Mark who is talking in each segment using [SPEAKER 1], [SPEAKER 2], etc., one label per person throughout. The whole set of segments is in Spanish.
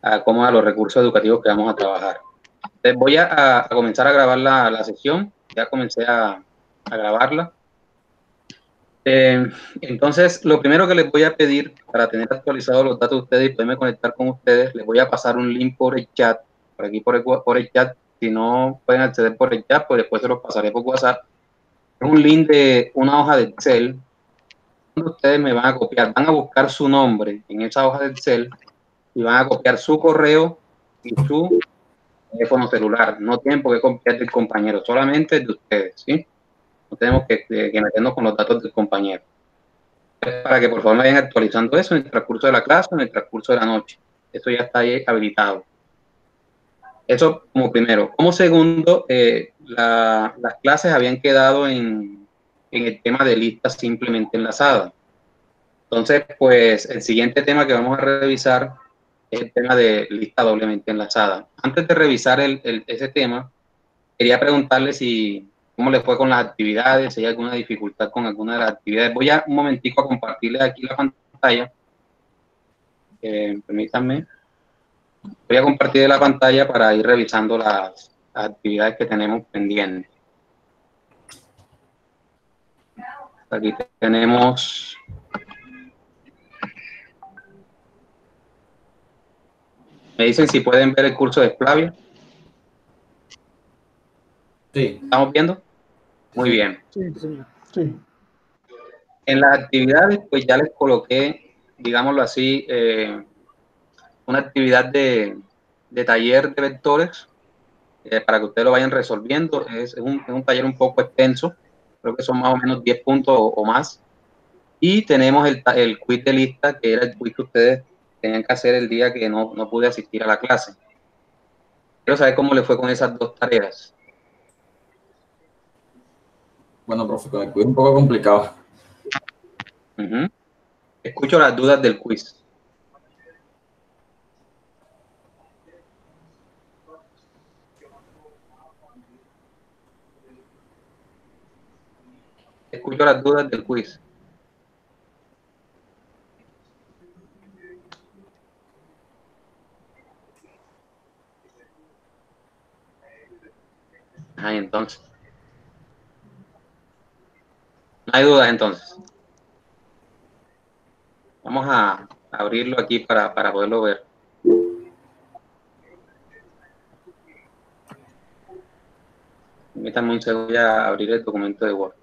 [SPEAKER 1] a los recursos educativos que vamos a trabajar. Entonces voy a comenzar a grabar la sesión. Ya comencé a grabarla. Entonces, lo primero que les voy a pedir para tener actualizados los datos de ustedes y poderme conectar con ustedes, les voy a pasar un link por el chat, por aquí por el chat. Si no pueden acceder por el chat, pues después se los pasaré por WhatsApp. Es un link de una hoja de Excel donde ustedes me van a copiar, van a buscar su nombre en esa hoja de Excel y van a copiar su correo y su teléfono celular. No tienen por qué copiar del compañero, solamente de ustedes, ¿sí? No tenemos que meternos con los datos del compañero. Para que por favor me vayan actualizando eso en el transcurso de la clase, en el transcurso de la noche. Eso ya está ahí habilitado. Eso como primero. Como segundo, las clases habían quedado en el tema de listas simplemente enlazadas. Entonces, pues el siguiente tema que vamos a revisar es el tema de lista doblemente enlazada. Antes de revisar ese tema, quería preguntarle cómo le fue con las actividades, si hay alguna dificultad con alguna de las actividades. Voy a un momentico a compartirles aquí la pantalla. Permítanme. Voy a compartir la pantalla para ir revisando las actividades que tenemos pendientes. Aquí tenemos... Me dicen si pueden ver el curso de Splavia.
[SPEAKER 2] Sí.
[SPEAKER 1] ¿Estamos viendo? Muy bien.
[SPEAKER 3] Sí, señor. Sí.
[SPEAKER 1] En las actividades, pues ya les coloqué, digámoslo así, una actividad de taller de vectores para que ustedes lo vayan resolviendo. Es un taller un poco extenso, creo que son más o menos 10 puntos o más. Y tenemos el quiz de lista, que era el quiz que ustedes tenían que hacer el día que no pude asistir a la clase. Quiero saber cómo le fue con esas dos tareas.
[SPEAKER 2] Bueno, profe, con el quiz un poco complicado.
[SPEAKER 1] Escucho las dudas del quiz. Escucho las dudas del quiz. Ahí entonces. No hay dudas entonces. Vamos a abrirlo aquí para poderlo ver. Permítanme un segundo, voy a abrir el documento de Word.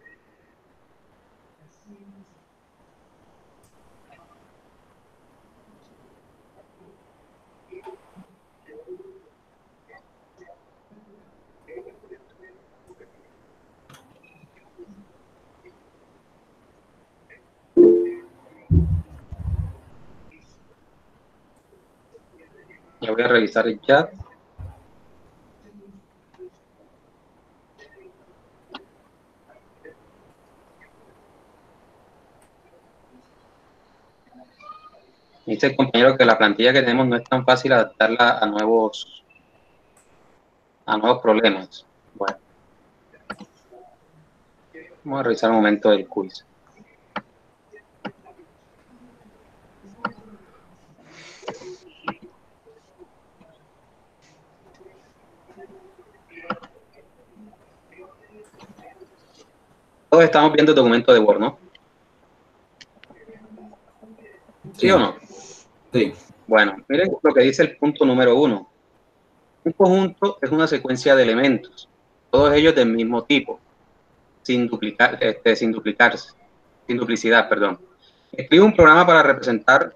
[SPEAKER 1] Ya voy a revisar el chat. Dice el compañero que la plantilla que tenemos no es tan fácil adaptarla a nuevos problemas. Bueno, vamos a revisar un momento el quiz. Todos estamos viendo el documento de Word, ¿no? ¿Sí o no?
[SPEAKER 2] Sí.
[SPEAKER 1] Bueno, miren lo que dice el punto número 1. Un conjunto es una secuencia de elementos, todos ellos del mismo tipo, sin duplicidad, perdón. Escribe un programa para representar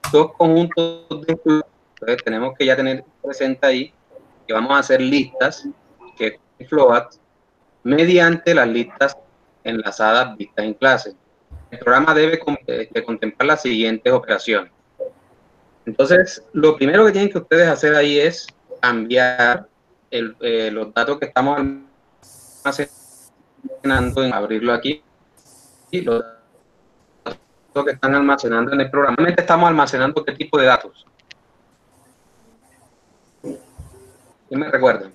[SPEAKER 1] dos conjuntos de... Entonces tenemos que ya tener presente ahí que vamos a hacer listas, que es float, mediante las listas enlazadas vistas en clase. El programa debe contemplar las siguientes operaciones. Entonces, lo primero que tienen que ustedes hacer ahí es cambiar los datos que estamos almacenando, abrirlo aquí, y los datos que están almacenando en el programa. Realmente estamos almacenando qué tipo de datos. ¿Sí me recuerdan?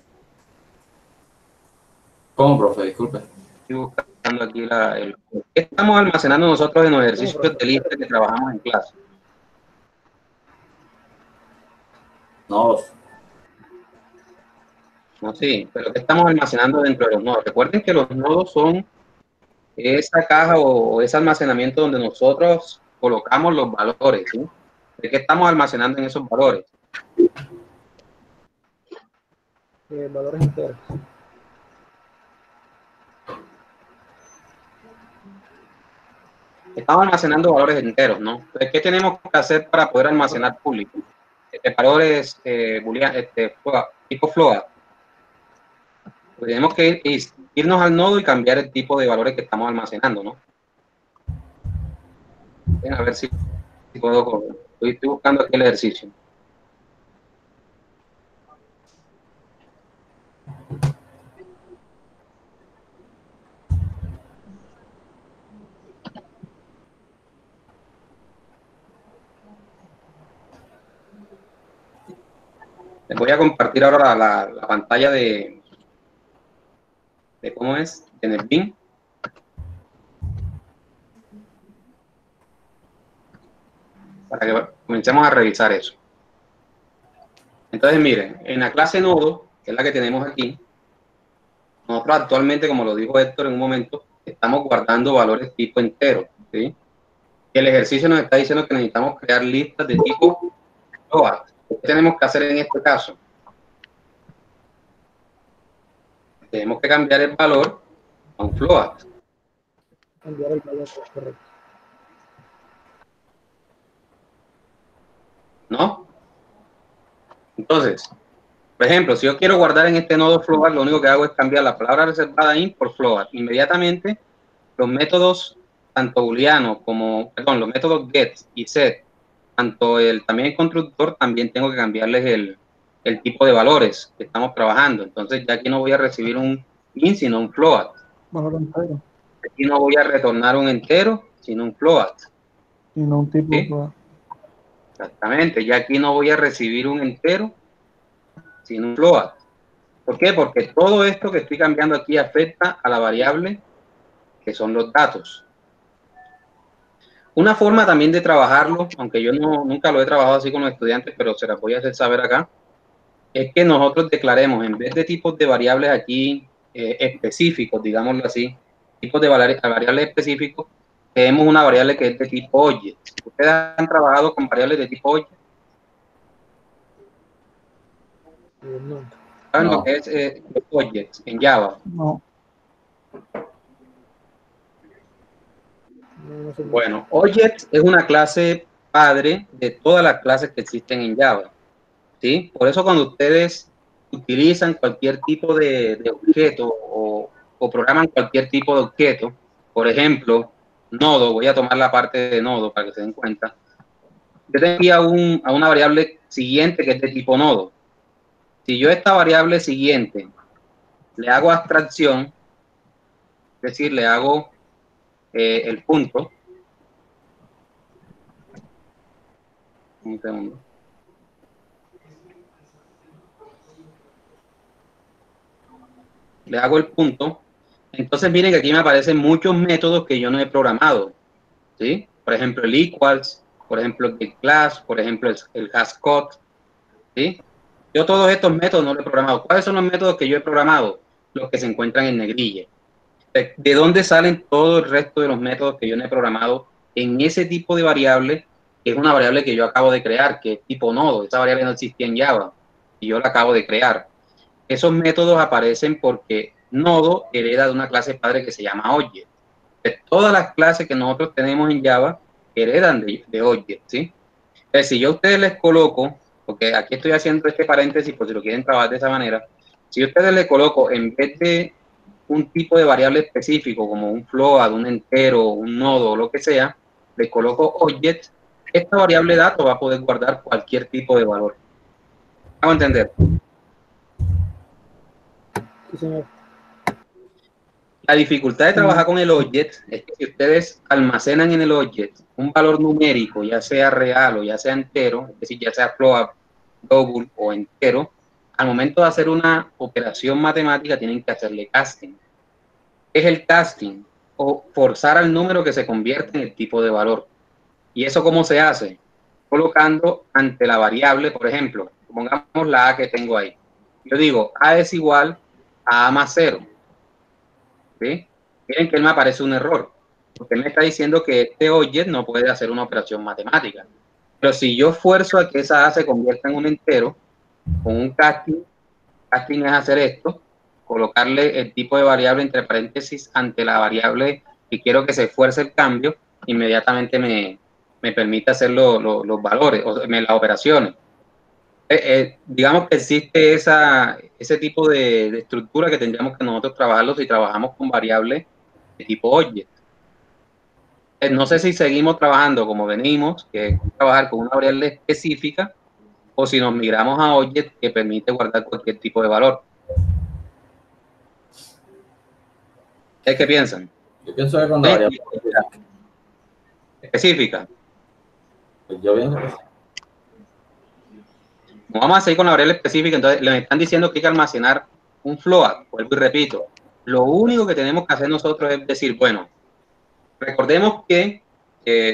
[SPEAKER 2] ¿Cómo, profe? Disculpe.
[SPEAKER 1] Estoy buscando aquí ¿qué estamos almacenando nosotros en los ejercicios de lista que trabajamos en clase?
[SPEAKER 2] nodos.
[SPEAKER 1] No, sí, pero ¿qué estamos almacenando dentro de los nodos? Recuerden que los nodos son esa caja o ese almacenamiento donde nosotros colocamos los valores, ¿sí? ¿De qué estamos almacenando en esos valores?
[SPEAKER 3] Valores enteros.
[SPEAKER 1] Estamos almacenando valores enteros, ¿no? Entonces, ¿qué tenemos que hacer para poder almacenar público? Valores boolean, tipo float. Pues tenemos que irnos al nodo y cambiar el tipo de valores que estamos almacenando, ¿no? A ver si puedo. Estoy buscando aquí el ejercicio. Les voy a compartir ahora la pantalla de cómo es, en el BIM. Para que comencemos a revisar eso. Entonces, miren, en la clase nodo, que es la que tenemos aquí, nosotros actualmente, como lo dijo Héctor en un momento, estamos guardando valores tipo entero, ¿sí? El ejercicio nos está diciendo que necesitamos crear listas de tipo float. ¿Qué tenemos que hacer en este caso? Tenemos que cambiar el valor a un float.
[SPEAKER 3] Cambiar el valor, correcto.
[SPEAKER 1] ¿No? Entonces, por ejemplo, si yo quiero guardar en este nodo float, lo único que hago es cambiar la palabra reservada in por float. Inmediatamente, los métodos, tanto booleano como, perdón, los métodos get y set, tanto también el constructor, también tengo que cambiarles el tipo de valores que estamos trabajando. Entonces, ya aquí no voy a recibir un int, sino un float.
[SPEAKER 3] Valor entero.
[SPEAKER 1] Aquí no voy a retornar un entero, sino un float.
[SPEAKER 3] Y no un tipo.
[SPEAKER 1] ¿Sí? Exactamente, ya aquí no voy a recibir un entero, sino un float. ¿Por qué? Porque todo esto que estoy cambiando aquí afecta a la variable que son los datos. Una forma también de trabajarlo, aunque yo nunca lo he trabajado así con los estudiantes, pero se las voy a hacer saber acá, es que nosotros declaremos, en vez de tipos de variables aquí específicos, digámoslo así, tipos de variables específicos, tenemos una variable que es de tipo object. ¿Ustedes han trabajado con variables de tipo object?
[SPEAKER 3] No.
[SPEAKER 1] ¿Saben
[SPEAKER 2] No.
[SPEAKER 1] lo que es objects en Java?
[SPEAKER 3] No.
[SPEAKER 1] Bueno, object es una clase padre de todas las clases que existen en Java, ¿sí? Por eso cuando ustedes utilizan cualquier tipo de objeto o programan cualquier tipo de objeto, por ejemplo, nodo, voy a tomar la parte de nodo para que se den cuenta, yo tengo aquí a una variable siguiente que es de tipo nodo. Si yo a esta variable siguiente le hago abstracción, es decir, le hago el punto, un segundo. Le hago el punto, entonces miren que aquí me aparecen muchos métodos que yo no he programado, ¿sí? Por ejemplo, el equals, por ejemplo, el getClass, por ejemplo, el hasCode, ¿sí? Yo todos estos métodos no los he programado. ¿Cuáles son los métodos que yo he programado? Los que se encuentran en negrilla. ¿De dónde salen todo el resto de los métodos que yo no he programado en ese tipo de variable, que es una variable que yo acabo de crear, que es tipo nodo? Esa variable no existía en Java y yo la acabo de crear. Esos métodos aparecen porque nodo hereda de una clase padre que se llama object. Todas las clases que nosotros tenemos en Java heredan de object, ¿sí? Entonces, si yo a ustedes les coloco, porque aquí estoy haciendo este paréntesis por si lo quieren trabajar de esa manera, si a ustedes les coloco en vez de un tipo de variable específico como un float, un entero, un nodo o lo que sea, les coloco object, esta variable dato va a poder guardar cualquier tipo de valor. ¿Vamos a entender?
[SPEAKER 3] Sí, señor.
[SPEAKER 1] La dificultad de trabajar con el object es que si ustedes almacenan en el object un valor numérico, ya sea real o ya sea entero, es decir, ya sea float, double o entero, al momento de hacer una operación matemática tienen que hacerle casting. ¿Qué es el casting? O forzar al número que se convierte en el tipo de valor. ¿Y eso cómo se hace? Colocando ante la variable, por ejemplo, Pongamos la A que tengo ahí. Yo digo, A es igual a A más 0. ¿Sí? Miren que él me aparece un error, porque él me está diciendo que este object no puede hacer una operación matemática. Pero si yo fuerzo a que esa A se convierta en un entero, con un casting es hacer esto, colocarle el tipo de variable entre paréntesis ante la variable que quiero que se fuerce el cambio, inmediatamente me permite hacer los valores, o las operaciones. Digamos que existe ese tipo de estructura que tendríamos que nosotros trabajarlo si trabajamos con variables de tipo object. No sé si seguimos trabajando como venimos, que es trabajar con una variable específica, o si nos migramos a object que permite guardar cualquier tipo de valor. ¿Qué piensan?
[SPEAKER 2] Yo pienso que con la variable
[SPEAKER 1] específica.
[SPEAKER 2] yo pienso que sí.
[SPEAKER 1] Vamos a seguir con la variable específica, entonces le están diciendo que hay que almacenar un float, vuelvo y repito. Lo único que tenemos que hacer nosotros es decir, bueno, recordemos que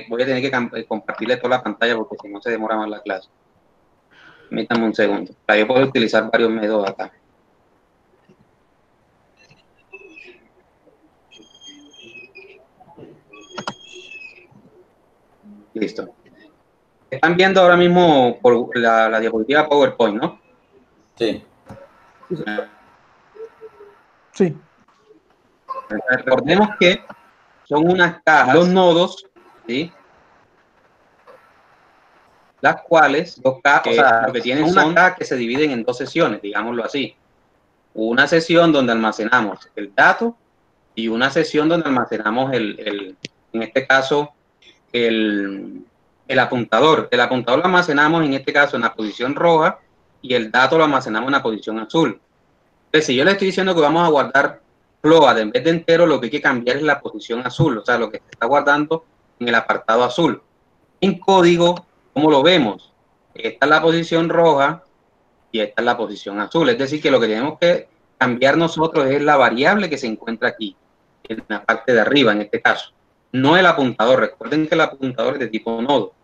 [SPEAKER 1] voy a tener que compartirle toda la pantalla porque si no se demora más la clase. Permítanme un segundo. Yo puedo utilizar varios métodos acá. Listo. Están viendo ahora mismo por la diapositiva PowerPoint, ¿no?
[SPEAKER 2] Sí.
[SPEAKER 3] Sí.
[SPEAKER 1] Recordemos que son unas cajas, los nodos, ¿sí? Las cuales, lo que tienen son cajas que se dividen en dos sesiones, digámoslo así. Una sesión donde almacenamos el dato y una sesión donde almacenamos en este caso, el apuntador. El apuntador lo almacenamos en este caso en la posición roja y el dato lo almacenamos en la posición azul. Entonces, si yo le estoy diciendo que vamos a guardar float en vez de entero, lo que hay que cambiar es la posición azul, o sea, lo que se está guardando en el apartado azul. En código, ¿cómo lo vemos? Esta es la posición roja y esta es la posición azul. Es decir, que lo que tenemos que cambiar nosotros es la variable que se encuentra aquí, en la parte de arriba, en este caso. No el apuntador. Recuerden que el apuntador es de tipo nodo.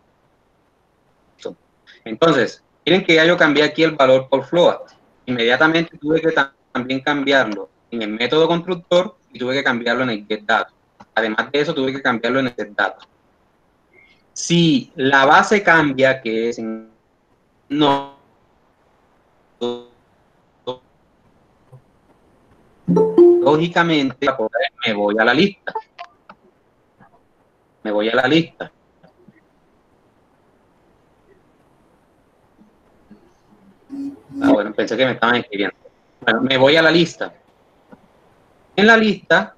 [SPEAKER 1] Entonces, miren que ya yo cambié aquí el valor por float. Inmediatamente tuve que también cambiarlo en el método constructor y tuve que cambiarlo en el getDato. Además de eso, tuve que cambiarlo en el setDato. Si la base cambia, que es en no, lógicamente me voy a la lista. Me voy a la lista. Bueno, pensé que me estaban escribiendo. Bueno, me voy a la lista. En la lista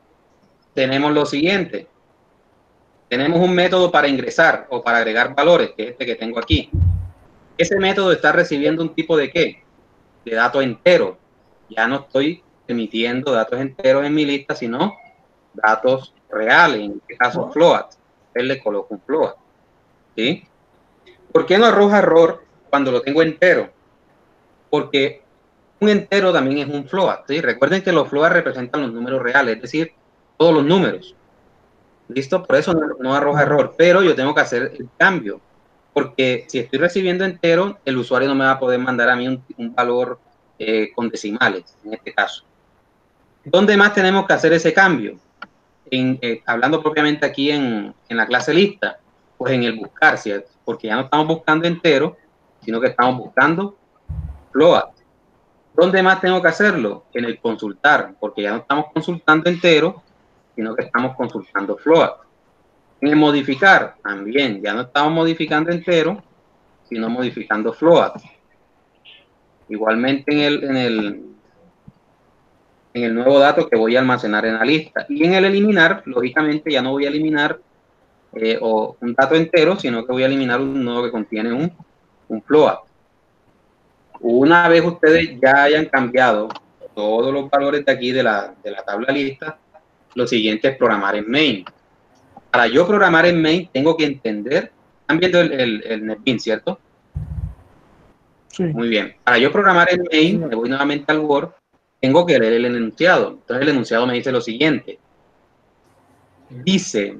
[SPEAKER 1] tenemos lo siguiente. Tenemos un método para ingresar o para agregar valores, que es este que tengo aquí. Ese método está recibiendo un tipo de ¿qué? De datos enteros. Ya no estoy emitiendo datos enteros en mi lista, sino datos reales, en este caso float. Él le coloco un float. ¿Sí? ¿Por qué no arroja error cuando lo tengo entero? Porque un entero también es un float. ¿Sí? Recuerden que los floats representan los números reales, es decir, todos los números. ¿Listo? Por eso no arroja error, pero yo tengo que hacer el cambio, porque si estoy recibiendo entero, el usuario no me va a poder mandar a mí un valor con decimales, en este caso. ¿Dónde más tenemos que hacer ese cambio? Hablando propiamente aquí en la clase lista, pues en el buscar, ¿cierto? Porque ya no estamos buscando entero, sino que estamos buscando float. ¿Dónde más tengo que hacerlo? En el consultar, porque ya no estamos consultando entero, sino que estamos consultando float. En el modificar, también, ya no estamos modificando entero, sino modificando float. Igualmente en el nuevo dato que voy a almacenar en la lista. Y en el eliminar, lógicamente ya no voy a eliminar un dato entero, sino que voy a eliminar un nodo que contiene un float. Una vez ustedes ya hayan cambiado todos los valores de aquí de la tabla lista, lo siguiente es programar en main. Para yo programar en main, tengo que entender, están viendo el NetBeans, ¿cierto?
[SPEAKER 3] Sí.
[SPEAKER 1] Muy bien. Para yo programar en main, me voy nuevamente al Word, tengo que leer el enunciado. Entonces el enunciado me dice lo siguiente. Dice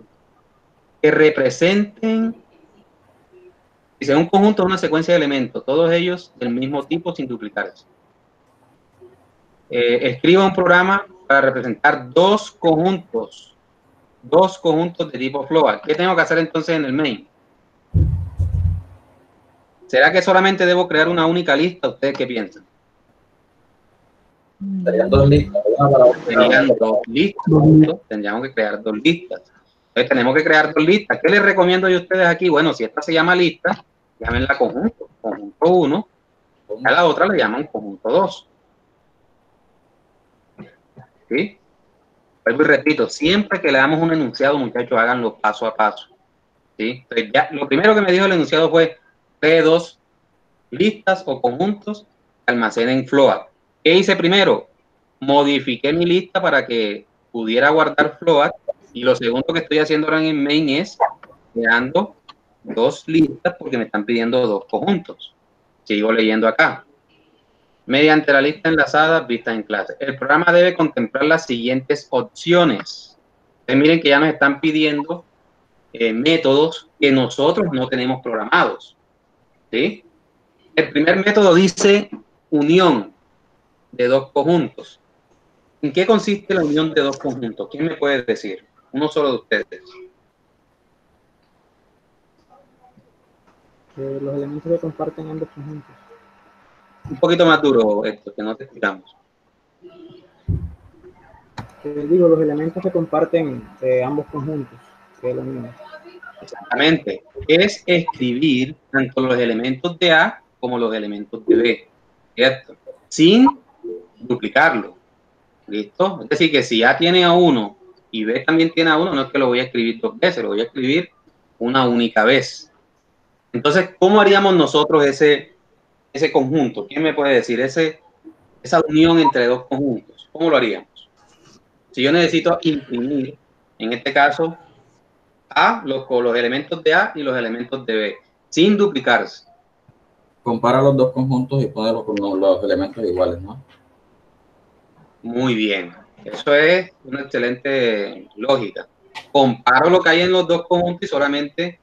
[SPEAKER 1] que representen Dice, un conjunto es una secuencia de elementos, todos ellos del mismo tipo sin duplicarse. Escriba un programa para representar dos conjuntos de tipo float. ¿Qué tengo que hacer entonces en el main? ¿Será que solamente debo crear una única lista? ¿Ustedes qué piensan?
[SPEAKER 2] Serían dos listas, una para
[SPEAKER 1] Serían dos listas. Tendríamos que crear dos listas. Entonces tenemos que crear dos listas. ¿Qué les recomiendo yo a ustedes aquí? Bueno, si esta se llama lista, llámenla conjunto 1, a la otra le llaman conjunto 2. ¿Sí? Vuelvo y repito, siempre que le damos un enunciado, muchachos, háganlo paso a paso. ¿Sí? Entonces ya, lo primero que me dijo el enunciado fue, cree dos listas o conjuntos, almacenen float. ¿Qué hice primero? Modifiqué mi lista para que pudiera guardar float, y lo segundo que estoy haciendo ahora en main es creando dos listas porque me están pidiendo dos conjuntos. Sigo leyendo acá. Mediante la lista enlazada vista en clase. El programa debe contemplar las siguientes opciones. Entonces, miren que ya nos están pidiendo métodos que nosotros no tenemos programados. ¿Sí? El primer método dice unión de dos conjuntos. ¿En qué consiste la unión de dos conjuntos? ¿Quién me puede decir? Uno solo de ustedes.
[SPEAKER 4] Los elementos que comparten ambos conjuntos.
[SPEAKER 1] Un poquito más duro esto, que no te explicamos.
[SPEAKER 4] Digo, los elementos que comparten ambos conjuntos, que es lo mismo.
[SPEAKER 1] Exactamente. Es escribir tanto los elementos de A como los elementos de B, ¿cierto? Sin duplicarlo. ¿Listo? Es decir, que si A tiene a 1 y B también tiene a 1, no es que lo voy a escribir dos veces, lo voy a escribir una única vez. Entonces, ¿cómo haríamos nosotros ese conjunto? ¿Quién me puede decir esa unión entre dos conjuntos? ¿Cómo lo haríamos? Si yo necesito imprimir, en este caso, los elementos de A y los elementos de B, sin duplicarse.
[SPEAKER 2] Compara los dos conjuntos y pone los elementos iguales, ¿no?
[SPEAKER 1] Muy bien. Eso es una excelente lógica. Comparo lo que hay en los dos conjuntos y solamente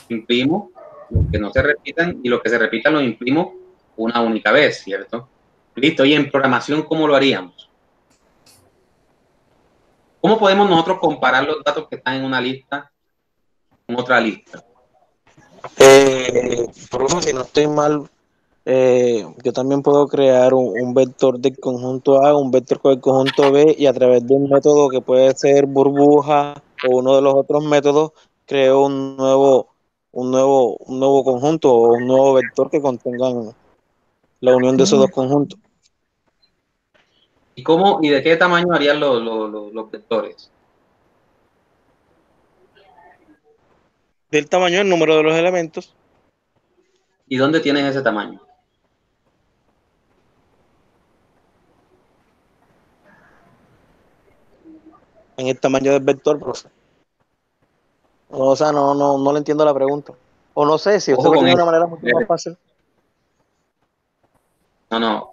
[SPEAKER 1] imprimo los que no se repitan, y los que se repitan los imprimo una única vez, ¿cierto? Listo. Y en programación, ¿cómo lo haríamos? ¿Cómo podemos nosotros comparar los datos que están en una lista con otra lista?
[SPEAKER 5] Profe, si no estoy mal, yo también puedo crear un vector del conjunto A, un vector con el conjunto B, y a través de un método que puede ser burbuja o uno de los otros métodos, creo un nuevo conjunto o un nuevo vector que contengan la unión de esos dos conjuntos.
[SPEAKER 1] ¿Y de qué tamaño harían los vectores?
[SPEAKER 5] Del tamaño del número de los elementos.
[SPEAKER 1] ¿Y dónde tienes ese tamaño?
[SPEAKER 5] En el tamaño del vector, profe. O sea, no le entiendo la pregunta. O no sé si usted lo tiene de una manera mucho más fácil.
[SPEAKER 1] No.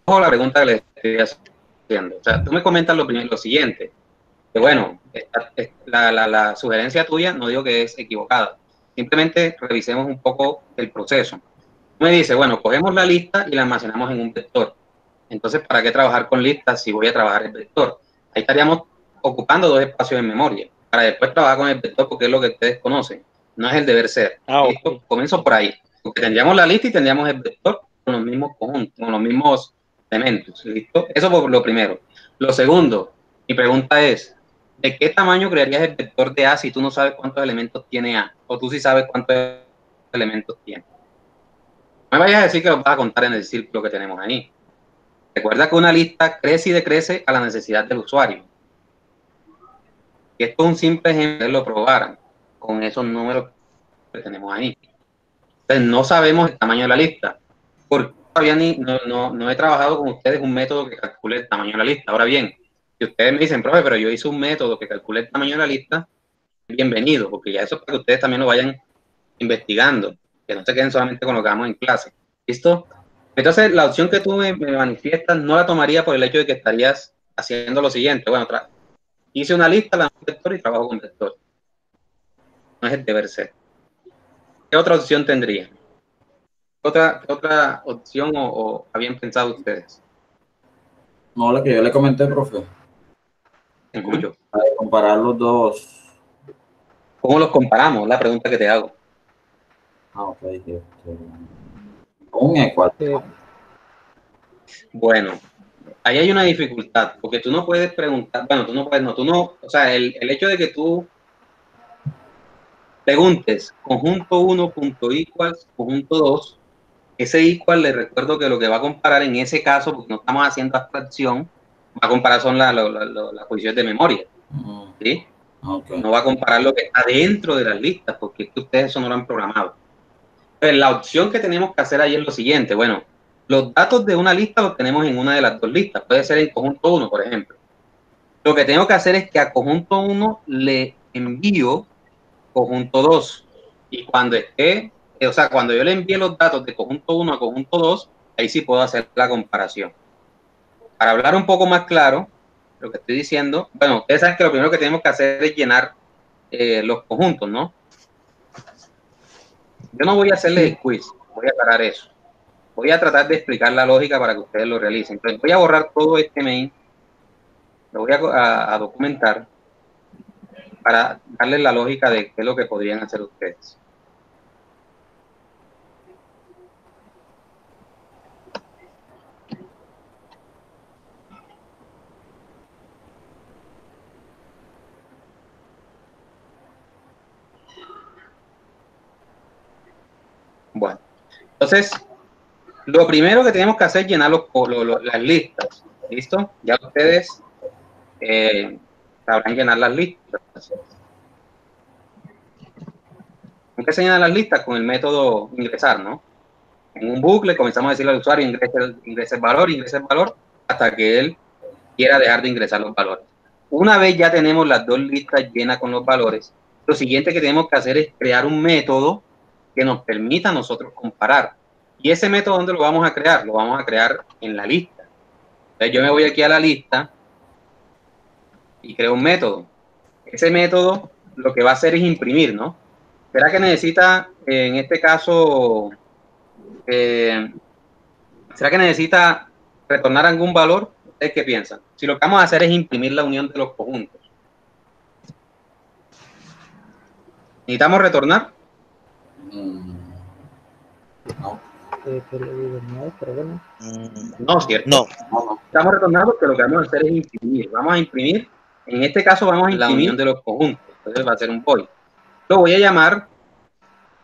[SPEAKER 1] Ojo la pregunta que le estoy haciendo. O sea, tú me comentas lo siguiente. Que bueno, la sugerencia tuya no digo que es equivocada. Simplemente revisemos un poco el proceso. Me dice, bueno, cogemos la lista y la almacenamos en un vector. Entonces, ¿para qué trabajar con listas si voy a trabajar el vector? Ahí estaríamos ocupando dos espacios en memoria, para después trabajar con el vector, porque es lo que ustedes conocen. No es el deber ser.
[SPEAKER 5] Okay.
[SPEAKER 1] Comienzo por ahí. Porque tendríamos la lista y tendríamos el vector con los mismos conjuntos, con los mismos elementos. ¿Listo? Eso por lo primero. Lo segundo, mi pregunta es, ¿de qué tamaño crearías el vector de A si tú no sabes cuántos elementos tiene A? O tú sí sabes cuántos elementos tiene. No me vayas a decir que los vas a contar en el círculo que tenemos ahí. Recuerda que una lista crece y decrece a la necesidad del usuario. Y esto es un simple ejemplo, lo probaran con esos números que tenemos ahí. Entonces, no sabemos el tamaño de la lista, porque todavía no he trabajado con ustedes un método que calcule el tamaño de la lista. Ahora bien, si ustedes me dicen, profe, pero yo hice un método que calcule el tamaño de la lista, bienvenido, porque ya eso es para que ustedes también lo vayan investigando, que no se queden solamente con lo que damos en clase. ¿Listo? Entonces, la opción que tú me manifiestas no la tomaría por el hecho de que estarías haciendo lo siguiente. Bueno, hice una lista, la vector y trabajo con vector. No es el deber ser. ¿Qué otra opción tendría? ¿Qué otra opción o habían pensado ustedes?
[SPEAKER 2] No, lo que yo le comenté, profe,
[SPEAKER 1] Escucho.
[SPEAKER 2] para comparar los dos.
[SPEAKER 1] ¿Cómo los comparamos? La pregunta que te hago.
[SPEAKER 2] Ok, un ecual.
[SPEAKER 1] Bueno, ahí hay una dificultad, porque tú no puedes preguntar, bueno, o sea, el hecho de que tú preguntes conjunto 1 punto equals conjunto 2, ese equal le recuerdo que lo que va a comparar en ese caso, porque no estamos haciendo abstracción, va a comparar son las posiciones de memoria, ¿sí?
[SPEAKER 2] Okay.
[SPEAKER 1] No va a comparar lo que está dentro de las listas, porque es que ustedes eso no lo han programado. Entonces, la opción que tenemos que hacer ahí es lo siguiente, bueno, los datos de una lista los tenemos en una de las dos listas, puede ser en conjunto 1, por ejemplo. Lo que tengo que hacer es que a conjunto 1 le envío conjunto 2, y cuando esté, o sea, cuando yo le envíe los datos de conjunto 1 a conjunto 2, ahí sí puedo hacer la comparación. Para hablar un poco más claro, lo que estoy diciendo, bueno, ustedes saben que lo primero que tenemos que hacer es llenar los conjuntos, ¿no? Yo no voy a hacerles el quiz, voy a aclarar eso. Voy a tratar de explicar la lógica para que ustedes lo realicen. Entonces, voy a borrar todo este main, lo voy a documentar para darles la lógica de qué es lo que podrían hacer ustedes. Bueno, entonces, lo primero que tenemos que hacer es llenar las listas. ¿Listo? Ya ustedes sabrán llenar las listas. ¿Con qué se llenan las listas? Con el método ingresar, ¿no? En un bucle comenzamos a decirle al usuario ingrese el valor, hasta que él quiera dejar de ingresar los valores. Una vez ya tenemos las dos listas llenas con los valores, lo siguiente que tenemos que hacer es crear un método que nos permita a nosotros comparar. ¿Y ese método dónde lo vamos a crear? Lo vamos a crear en la lista. Entonces yo me voy aquí a la lista y creo un método. Ese método lo que va a hacer es imprimir, ¿no? ¿Será que necesita, en este caso, será que necesita retornar algún valor? ¿Ustedes qué piensan? Si lo que vamos a hacer es imprimir la unión de los conjuntos. ¿Necesitamos retornar?
[SPEAKER 2] No.
[SPEAKER 1] No, ¿cierto?
[SPEAKER 5] No.
[SPEAKER 1] Estamos retornando porque lo que vamos a hacer es imprimir. Vamos a imprimir, en este caso vamos a imprimir la unión de los conjuntos. Entonces va a ser un void. Lo voy a llamar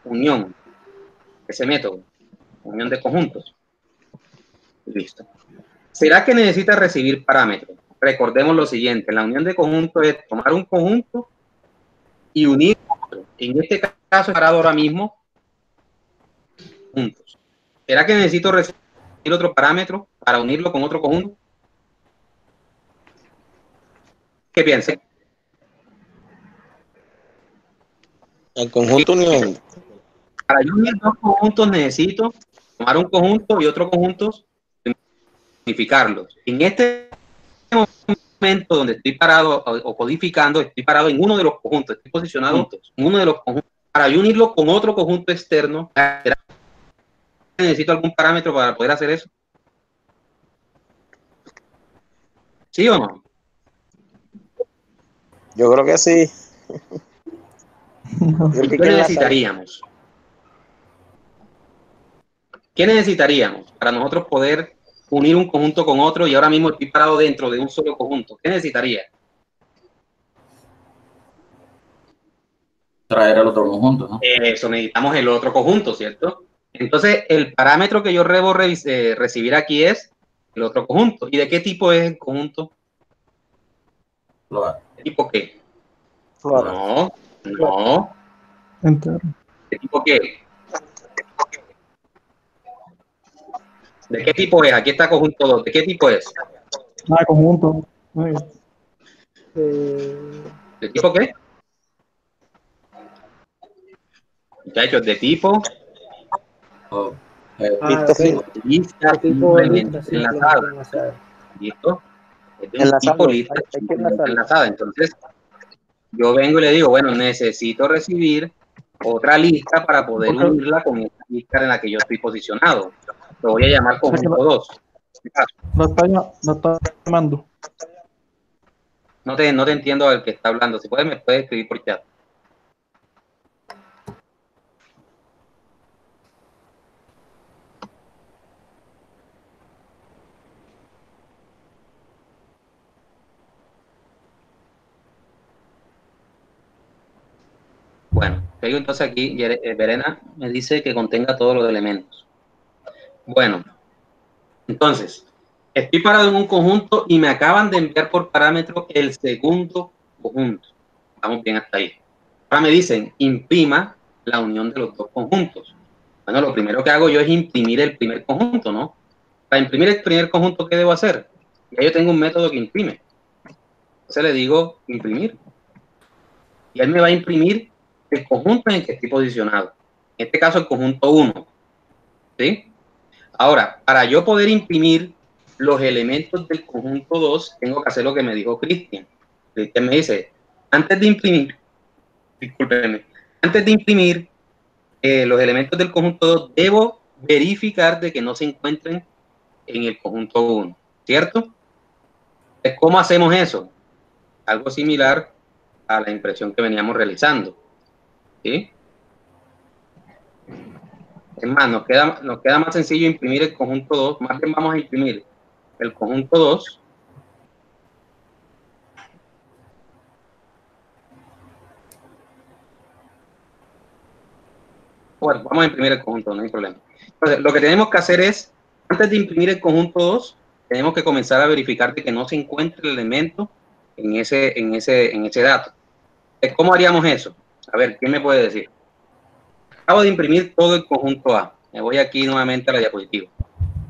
[SPEAKER 1] unión, ese método, unión de conjuntos. Listo. ¿Será que necesita recibir parámetros? Recordemos lo siguiente, la unión de conjuntos es tomar un conjunto y unir otro. En este caso, parado ahora mismo, juntos. ¿Será que necesito recibir otro parámetro para unirlo con otro conjunto? ¿Qué piensan?
[SPEAKER 5] El conjunto unión.
[SPEAKER 1] Para yo unir dos conjuntos necesito tomar un conjunto y otro conjunto, unificarlos. En este momento donde estoy parado o codificando, estoy parado en uno de los conjuntos, estoy posicionado en uno de los conjuntos. Para yo unirlo con otro conjunto externo, ¿necesito algún parámetro para poder hacer eso? ¿Sí o no?
[SPEAKER 5] Yo creo que sí.
[SPEAKER 1] ¿Qué necesitaríamos? ¿Qué necesitaríamos para nosotros poder unir un conjunto con otro y ahora mismo estoy parado dentro de un solo conjunto? ¿Qué necesitaría?
[SPEAKER 2] Traer el otro conjunto, ¿no?
[SPEAKER 1] Eso, necesitamos el otro conjunto, ¿cierto? Entonces, el parámetro que yo debo recibir aquí es el otro conjunto. ¿Y de qué tipo es el conjunto?
[SPEAKER 2] Floral.
[SPEAKER 1] ¿De tipo qué?
[SPEAKER 5] Floral.
[SPEAKER 1] No.
[SPEAKER 3] Entero.
[SPEAKER 1] ¿De tipo qué? ¿De qué tipo es? Aquí está conjunto 2. ¿De qué tipo es?
[SPEAKER 3] Conjunto.
[SPEAKER 1] ¿De tipo qué? Muchachos, de tipo lista simplemente enlazada. ¿Listo? Es de un tipo lista simplemente enlazada. Entonces, yo vengo y le digo, bueno, necesito recibir otra lista para poder
[SPEAKER 3] Ok.
[SPEAKER 1] unirla con esta lista en la que yo estoy posicionado. Lo voy a llamar conjunto 2.
[SPEAKER 3] No está llamando.
[SPEAKER 1] No te entiendo al que está hablando. Si puedes, me puedes escribir por chat. Bueno, tengo entonces aquí, Verena me dice que contenga todos los elementos. Bueno, entonces, estoy parado en un conjunto y me acaban de enviar por parámetro el segundo conjunto. Vamos bien hasta ahí. Ahora me dicen, imprima la unión de los dos conjuntos. Bueno, lo primero que hago yo es imprimir el primer conjunto, ¿no? Para imprimir el primer conjunto, ¿qué debo hacer? Ya yo tengo un método que imprime. Entonces le digo, imprimir. Y él me va a imprimir el conjunto en el que estoy posicionado. En este caso, el conjunto 1. ¿Sí? Ahora, para yo poder imprimir los elementos del conjunto 2, tengo que hacer lo que me dijo Cristian. Cristian me dice, antes de imprimir, discúlpenme, antes de imprimir los elementos del conjunto 2, debo verificar de que no se encuentren en el conjunto 1, ¿cierto? ¿Cómo hacemos eso? Algo similar a la impresión que veníamos realizando, ¿sí? Es más, nos queda más sencillo imprimir el conjunto 2, más bien vamos a imprimir el conjunto 2. Bueno, vamos a imprimir el conjunto, no hay problema. Entonces, lo que tenemos que hacer es, antes de imprimir el conjunto 2, tenemos que comenzar a verificar de que no se encuentre el elemento en ese dato. ¿Cómo haríamos eso? A ver, ¿quién me puede decir? Acabo de imprimir todo el conjunto A. Me voy aquí nuevamente a la diapositiva.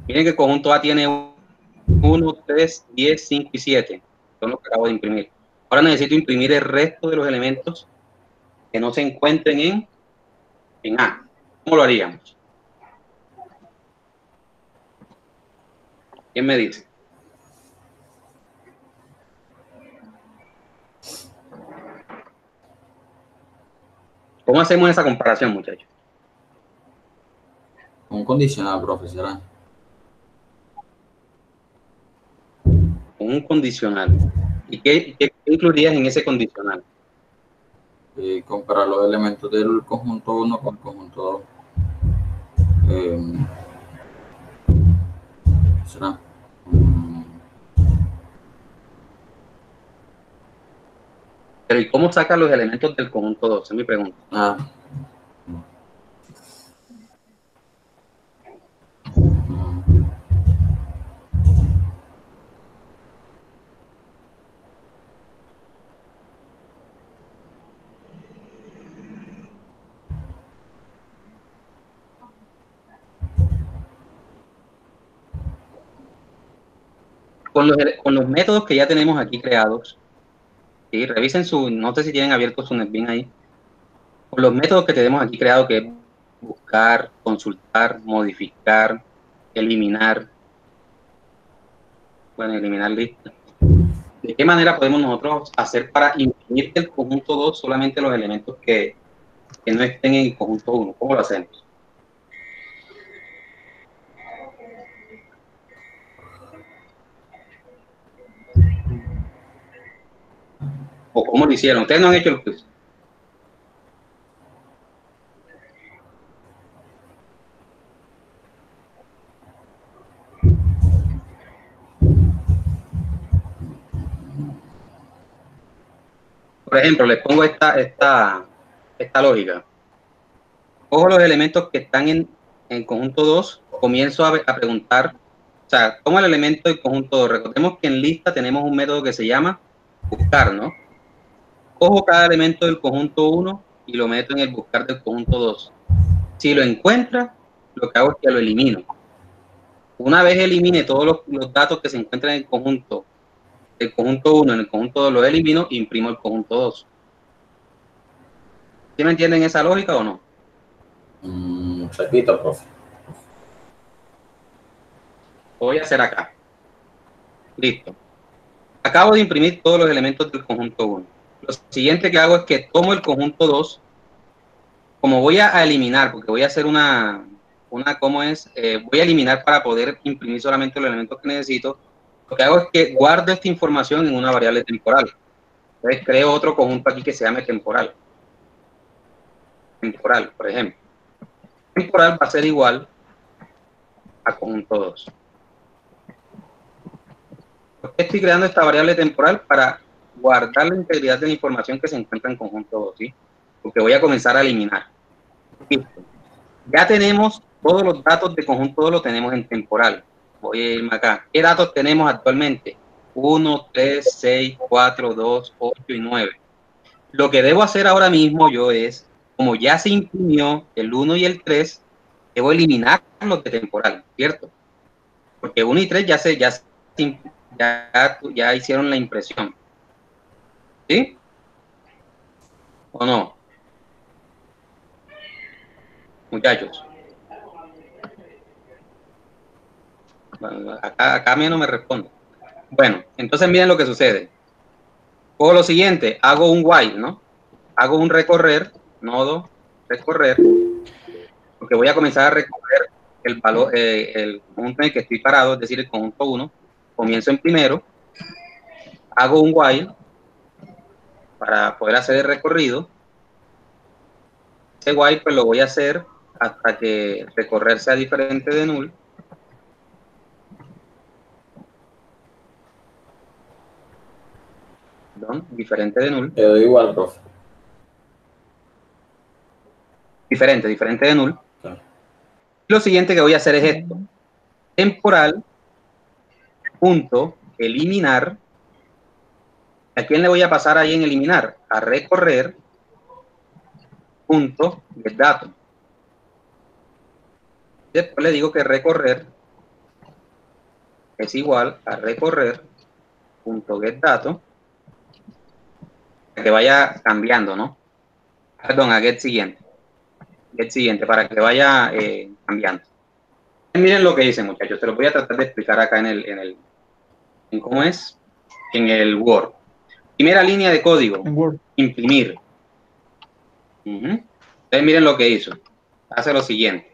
[SPEAKER 1] Miren que el conjunto A tiene 1, 3, 10, 5 y 7. Son los que acabo de imprimir. Ahora necesito imprimir el resto de los elementos que no se encuentren en A. ¿Cómo lo haríamos? ¿Quién me dice? ¿Cómo hacemos esa comparación, muchachos?
[SPEAKER 2] Un condicional, profe, será.
[SPEAKER 1] Con un condicional. ¿Y qué incluirías en ese condicional?
[SPEAKER 2] Comparar los elementos del conjunto 1 con el conjunto 2. ¿Será?
[SPEAKER 1] Pero ¿y cómo sacas los elementos del conjunto 2? Esa es mi pregunta. Con los métodos que ya tenemos aquí creados, ¿sí? Revisen no sé si tienen abierto su NetBeans ahí. Con los métodos que tenemos aquí creados, que es buscar, consultar, modificar, eliminar. Bueno, eliminar listas. ¿De qué manera podemos nosotros hacer para imprimir del conjunto 2 solamente los elementos que no estén en el conjunto 1? ¿Cómo lo hacemos? ¿O cómo lo hicieron? Ustedes no han hecho el quiz. Por ejemplo, les pongo esta lógica. Cojo los elementos que están en el conjunto 2, comienzo a preguntar, o sea, tomo el elemento del conjunto 2. Recordemos que en lista tenemos un método que se llama buscar, ¿no? Cojo cada elemento del conjunto 1 y lo meto en el buscar del conjunto 2. Si lo encuentra, lo que hago es que lo elimino. Una vez elimine todos los datos que se encuentran en el conjunto, del conjunto 1 en el conjunto 2, lo elimino e imprimo el conjunto 2. ¿Sí me entienden esa lógica o no?
[SPEAKER 2] Repito, profe.
[SPEAKER 1] Lo voy a hacer acá. Listo. Acabo de imprimir todos los elementos del conjunto 1. Lo siguiente que hago es que tomo el conjunto 2 como voy a eliminar, porque voy a hacer ¿cómo es? Voy a eliminar para poder imprimir solamente los elementos que necesito. Lo que hago es que guardo esta información en una variable temporal. Entonces creo otro conjunto aquí que se llame temporal. Temporal, por ejemplo. Temporal va a ser igual a conjunto 2. ¿Por qué estoy creando esta variable temporal? Para guardar la integridad de la información que se encuentra en conjunto 2, ¿sí? Porque voy a comenzar a eliminar. Listo. Ya tenemos todos los datos de conjunto 2, lo tenemos en temporal. Voy a irme acá. ¿Qué datos tenemos actualmente? 1, 3, 6, 4, 2, 8 y 9. Lo que debo hacer ahora mismo yo es, como ya se imprimió el 1 y el 3, debo eliminar los de temporal, ¿cierto? Porque 1 y 3 ya hicieron la impresión. ¿Sí? ¿O no? Muchachos. Bueno, acá a mí no me responde. Bueno, entonces miren lo que sucede. Hago lo siguiente, hago un while, ¿no? Hago un recorrer, nodo, recorrer, porque voy a comenzar a recorrer el valor, el conjunto en el que estoy parado, es decir, el conjunto 1. Comienzo en primero, hago un while para poder hacer el recorrido. Ese while pues lo voy a hacer hasta que recorrer sea diferente de null. Perdón, diferente de null.
[SPEAKER 2] Quedó igual, profe.
[SPEAKER 1] Diferente de null.
[SPEAKER 2] Claro.
[SPEAKER 1] Lo siguiente que voy a hacer es esto. Temporal, punto, eliminar. ¿A quién le voy a pasar ahí en eliminar? A recorrer, punto, getDato. Después le digo que recorrer es igual a recorrer, punto, getDato. Para que vaya cambiando, ¿no? Perdón, a get siguiente. Get siguiente, para que vaya cambiando. Miren lo que dice, muchachos. Se los voy a tratar de explicar acá en ¿cómo es? En el Word. Primera línea de código.
[SPEAKER 3] En Word.
[SPEAKER 1] Imprimir. Entonces miren lo que hizo. Hace lo siguiente.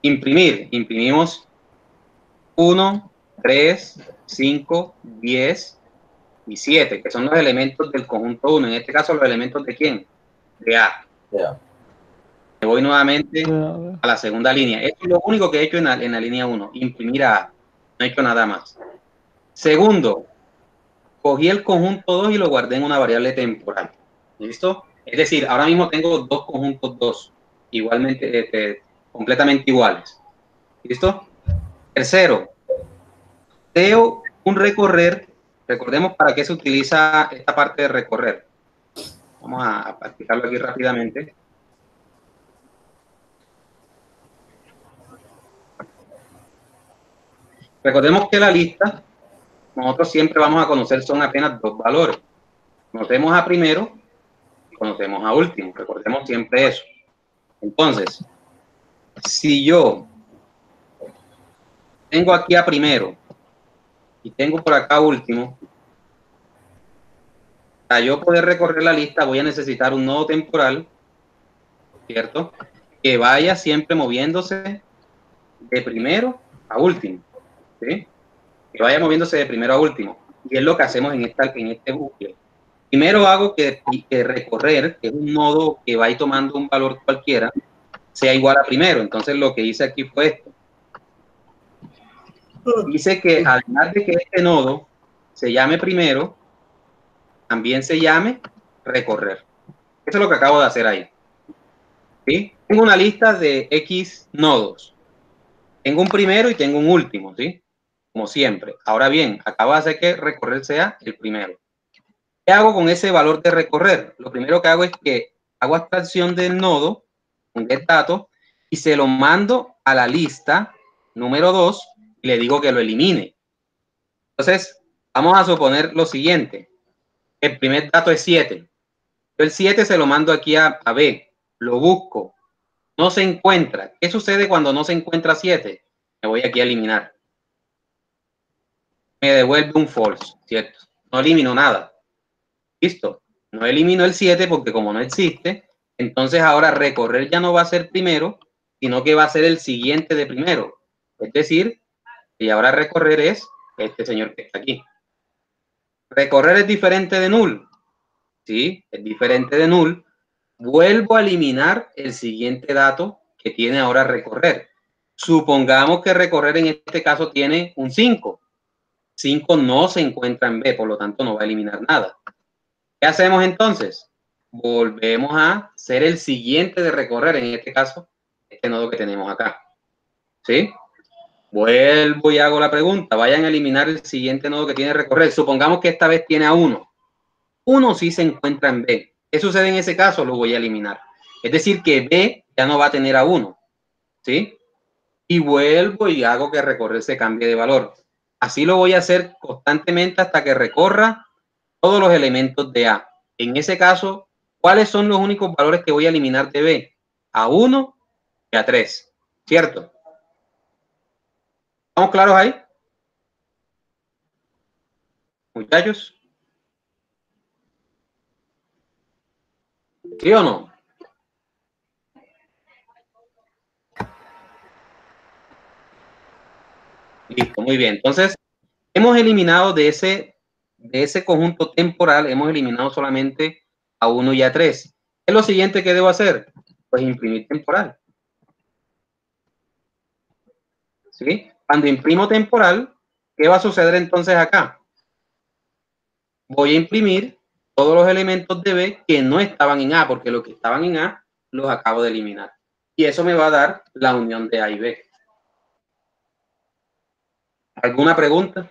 [SPEAKER 1] Imprimir. Imprimimos 1, 3, 5, 10 y 7, que son los elementos del conjunto 1. En este caso, los elementos de ¿quién? De A.
[SPEAKER 2] Yeah.
[SPEAKER 1] Me voy nuevamente a la segunda línea. Esto es lo único que he hecho en la línea 1. Imprimir a A. No he hecho nada más. Segundo, cogí el conjunto 2 y lo guardé en una variable temporal. ¿Listo? Es decir, ahora mismo tengo dos conjuntos 2, igualmente, completamente iguales. ¿Listo? Tercero, creo un recorrer. Recordemos para qué se utiliza esta parte de recorrer. Vamos a practicarlo aquí rápidamente. Recordemos que la lista, nosotros siempre vamos a conocer son apenas dos valores. Conocemos a primero y conocemos a último. Recordemos siempre eso. Entonces, si yo tengo aquí a primero y tengo por acá último, para yo poder recorrer la lista voy a necesitar un nodo temporal, ¿cierto? Que vaya siempre moviéndose de primero a último, ¿sí? Que vaya moviéndose de primero a último. Y es lo que hacemos en este bucle. Primero hago que recorrer, que es un nodo que va a ir tomando un valor cualquiera, sea igual a primero. Entonces lo que hice aquí fue esto. Dice que además de que este nodo se llame primero, también se llame recorrer. Eso es lo que acabo de hacer ahí. ¿Sí? Tengo una lista de X nodos. Tengo un primero y tengo un último, ¿sí? Como siempre. Ahora bien, acabo de hacer que recorrer sea el primero. ¿Qué hago con ese valor de recorrer? Lo primero que hago es que hago abstracción del nodo, un getDato, y se lo mando a la lista número 2 y le digo que lo elimine. Entonces, vamos a suponer lo siguiente. El primer dato es 7. Yo el 7 se lo mando aquí a B. Lo busco. No se encuentra. ¿Qué sucede cuando no se encuentra 7? Me voy aquí a eliminar. Me devuelve un false, ¿cierto? No elimino nada. Listo. No elimino el 7 porque como no existe, Entonces ahora recorrer ya no va a ser primero, sino que va a ser el siguiente de primero. Es decir, y ahora recorrer es este señor que está aquí. ¿Recorrer es diferente de null? Sí, es diferente de null. Vuelvo a eliminar el siguiente dato que tiene ahora recorrer. Supongamos que recorrer en este caso tiene un 5. 5 no se encuentra en B, por lo tanto no va a eliminar nada. ¿Qué hacemos entonces? Volvemos a ser el siguiente de recorrer, en este caso, este nodo que tenemos acá. ¿Sí? Vuelvo y hago la pregunta. Vayan a eliminar el siguiente nodo que tiene recorrer. Supongamos que esta vez tiene a 1. 1 sí se encuentra en B. ¿Qué sucede en ese caso? Lo voy a eliminar. Es decir, que B ya no va a tener a 1. ¿Sí? Y vuelvo y hago que recorrer se cambie de valor. Así lo voy a hacer constantemente hasta que recorra todos los elementos de A. En ese caso, ¿cuáles son los únicos valores que voy a eliminar de B? A 1 y a 3. ¿Cierto? ¿Estamos claros ahí? Muchachos. ¿Sí o no? Listo, muy bien. Entonces, hemos eliminado de ese conjunto temporal, hemos eliminado solamente a 1 y a 3. ¿Qué es lo siguiente que debo hacer? Pues imprimir temporal. ¿Sí? Cuando imprimo temporal, ¿qué va a suceder entonces acá? Voy a imprimir todos los elementos de B que no estaban en A, porque los que estaban en A los acabo de eliminar. Y eso me va a dar la unión de A y B. ¿Alguna pregunta?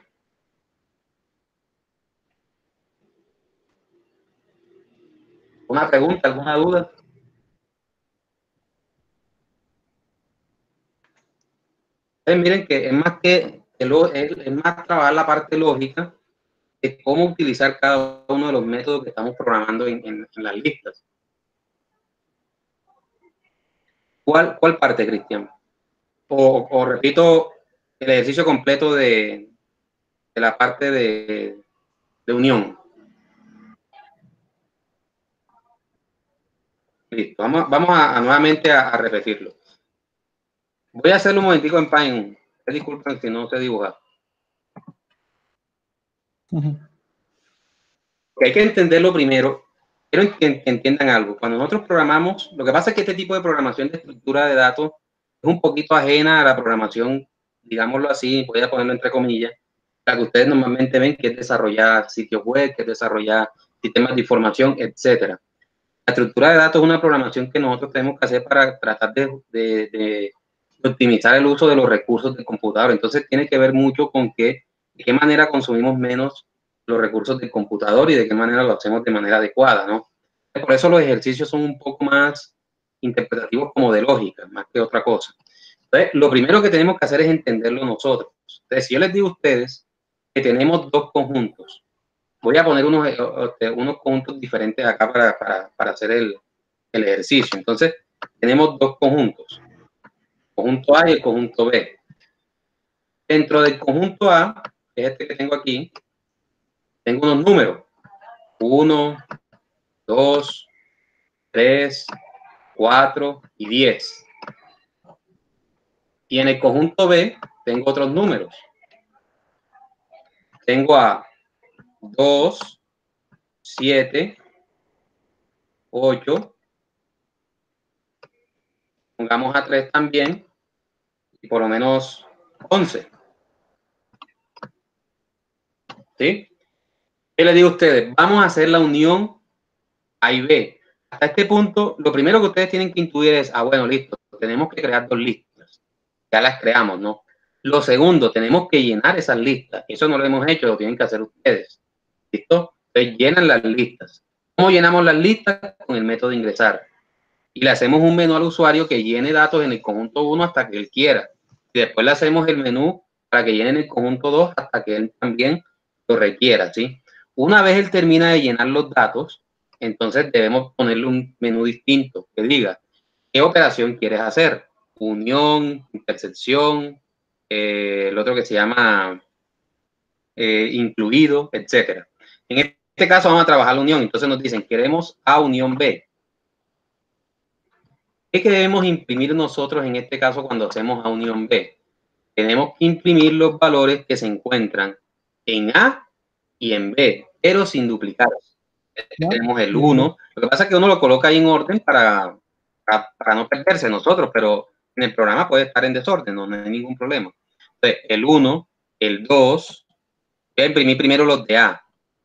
[SPEAKER 1] ¿Una pregunta? ¿Alguna duda? Miren que es más es más trabajar la parte lógica de cómo utilizar cada uno de los métodos que estamos programando en las listas. ¿Cuál parte, Cristian? O repito el ejercicio completo de la parte de unión. Listo, vamos a nuevamente a repetirlo. Voy a hacerlo un momentico en Paint. Disculpen si no sé dibujar. Que hay que entenderlo primero. Quiero que entiendan algo. Cuando nosotros programamos, lo que pasa es que este tipo de programación de estructura de datos es un poquito ajena a la programación, digámoslo así, voy a ponerlo entre comillas, la que ustedes normalmente ven, que es desarrollar sitios web, que es desarrollar sistemas de información, etcétera. La estructura de datos es una programación que nosotros tenemos que hacer para tratar de optimizar el uso de los recursos del computador. Entonces tiene que ver mucho con de qué manera consumimos menos los recursos del computador y de qué manera lo hacemos de manera adecuada, ¿no? Por eso los ejercicios son un poco más interpretativos como de lógica, más que otra cosa. Entonces, lo primero que tenemos que hacer es entenderlo nosotros. Entonces, si yo les digo a ustedes que tenemos dos conjuntos, voy a poner unos conjuntos diferentes acá para hacer el ejercicio. Entonces, tenemos dos conjuntos, el conjunto A y el conjunto B. Dentro del conjunto A, que es este que tengo aquí, tengo unos números. 1, 2, 3, 4 y 10. Y en el conjunto B tengo otros números. Tengo a 2, 7, 8. Pongamos a 3 también. Y por lo menos 11. ¿Sí? ¿Qué les digo a ustedes? Vamos a hacer la unión A y B. Hasta este punto, lo primero que ustedes tienen que intuir es, bueno, listo, tenemos que crear dos listas. Ya las creamos, ¿no? Lo segundo, tenemos que llenar esas listas. Eso no lo hemos hecho, lo tienen que hacer ustedes. ¿Listo? Entonces llenan las listas. ¿Cómo llenamos las listas? Con el método ingresar. Y le hacemos un menú al usuario que llene datos en el conjunto 1 hasta que él quiera. Y después le hacemos el menú para que llene en el conjunto 2 hasta que él también lo requiera, ¿sí? Una vez él termina de llenar los datos, entonces debemos ponerle un menú distinto que diga qué operación quieres hacer. Unión, intersección, el otro que se llama incluido, etcétera. En este caso vamos a trabajar la unión. Entonces nos dicen, queremos A unión B. ¿Qué debemos imprimir nosotros en este caso cuando hacemos A unión B? Tenemos que imprimir los valores que se encuentran en A y en B, pero sin duplicar. Tenemos el 1. Lo que pasa es que uno lo coloca ahí en orden para no perderse nosotros, pero en el programa puede estar en desorden, no hay ningún problema. Entonces, el 1, el 2, voy a imprimir primero los de A,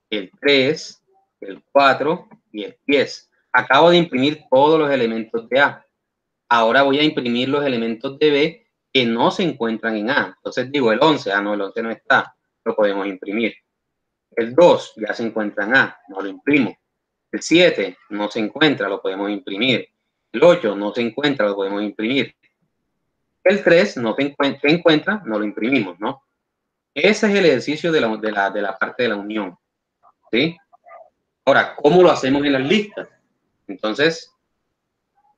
[SPEAKER 1] el 3, el 4 y el 10. Acabo de imprimir todos los elementos de A. Ahora voy a imprimir los elementos de B que no se encuentran en A. Entonces digo el 11, no, el 11 no está, lo podemos imprimir. El 2 ya se encuentra en A, no lo imprimo. El 7 no se encuentra, lo podemos imprimir. El 8 no se encuentra, lo podemos imprimir. El 3 no se encuentra, no lo imprimimos, ¿no? Ese es el ejercicio de la parte de la unión, ¿sí? Ahora, ¿cómo lo hacemos en las listas? Entonces,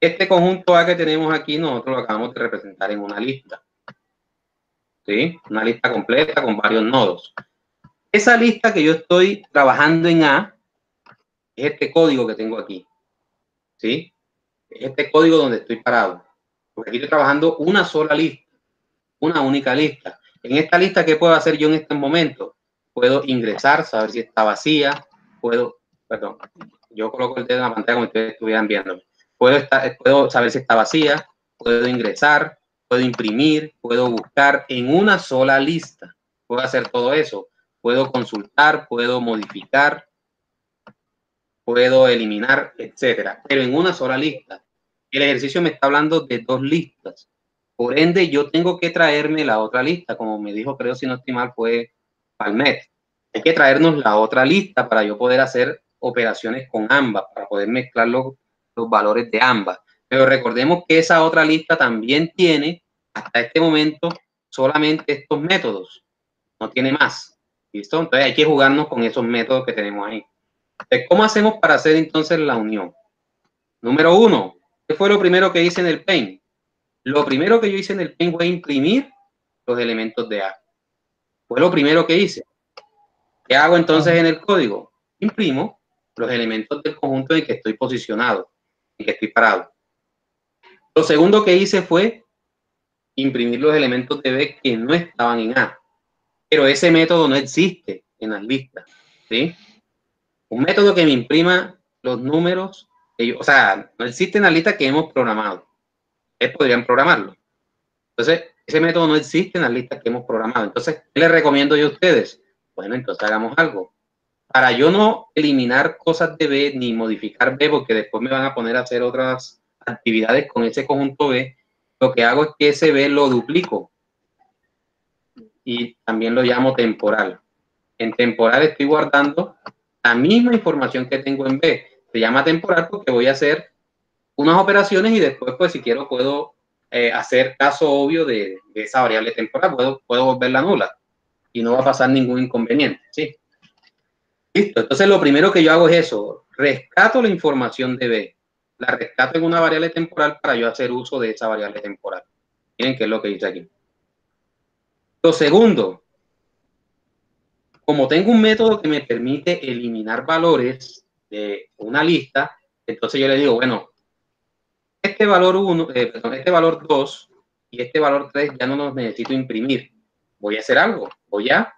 [SPEAKER 1] este conjunto A que tenemos aquí, nosotros lo acabamos de representar en una lista, ¿sí? Una lista completa con varios nodos. Esa lista que yo estoy trabajando en A es este código que tengo aquí, ¿sí? Es este código donde estoy parado. Porque aquí estoy trabajando una sola lista, una única lista. En esta lista, ¿qué puedo hacer yo en este momento? Puedo ingresar, saber si está vacía, perdón, yo coloco el dedo en la pantalla como si ustedes estuvieran viéndome. Puedo saber si está vacía, puedo ingresar, puedo imprimir, puedo buscar en una sola lista. Puedo hacer todo eso. Puedo consultar, puedo modificar, puedo eliminar, etcétera, pero en una sola lista. El ejercicio me está hablando de dos listas. Por ende, yo tengo que traerme la otra lista, como me dijo, creo, si no estoy mal, fue Palmet. Hay que traernos la otra lista para yo poder hacer operaciones con ambas, para poder mezclar los valores de ambas. Pero recordemos que esa otra lista también tiene, hasta este momento, solamente estos métodos. No tiene más. ¿Listo? Entonces hay que jugarnos con esos métodos que tenemos ahí. Entonces, ¿cómo hacemos para hacer entonces la unión? Número 1, ¿qué fue lo primero que hice en el Paint? Lo primero que yo hice en el Paint fue imprimir los elementos de A. Fue lo primero que hice. ¿Qué hago entonces en el código? Imprimo los elementos del conjunto en el que estoy posicionado, en el que estoy parado. Lo segundo que hice fue imprimir los elementos de B que no estaban en A. Pero ese método no existe en las listas, ¿sí? Un método que me imprima los números, o sea, no existe en la lista que hemos programado. Ustedes podrían programarlo. Entonces, ese método no existe en las listas que hemos programado. Entonces, ¿qué les recomiendo yo a ustedes? Bueno, entonces hagamos algo. Para yo no eliminar cosas de B ni modificar B, porque después me van a poner a hacer otras actividades con ese conjunto B, lo que hago es que ese B lo duplico y también lo llamo temporal. En temporal estoy guardando la misma información que tengo en B. Se llama temporal porque voy a hacer unas operaciones y después, pues, si quiero, puedo hacer caso obvio de esa variable temporal. Puedo volverla nula y no va a pasar ningún inconveniente, ¿sí? Listo. Entonces, lo primero que yo hago es eso. Rescato la información de B. La rescato en una variable temporal para yo hacer uso de esa variable temporal. Miren qué es lo que dice aquí. Lo segundo, como tengo un método que me permite eliminar valores de una lista, entonces yo le digo, bueno, este valor 1, este valor 2 y este valor 3 ya no los necesito imprimir. Voy a hacer algo, voy a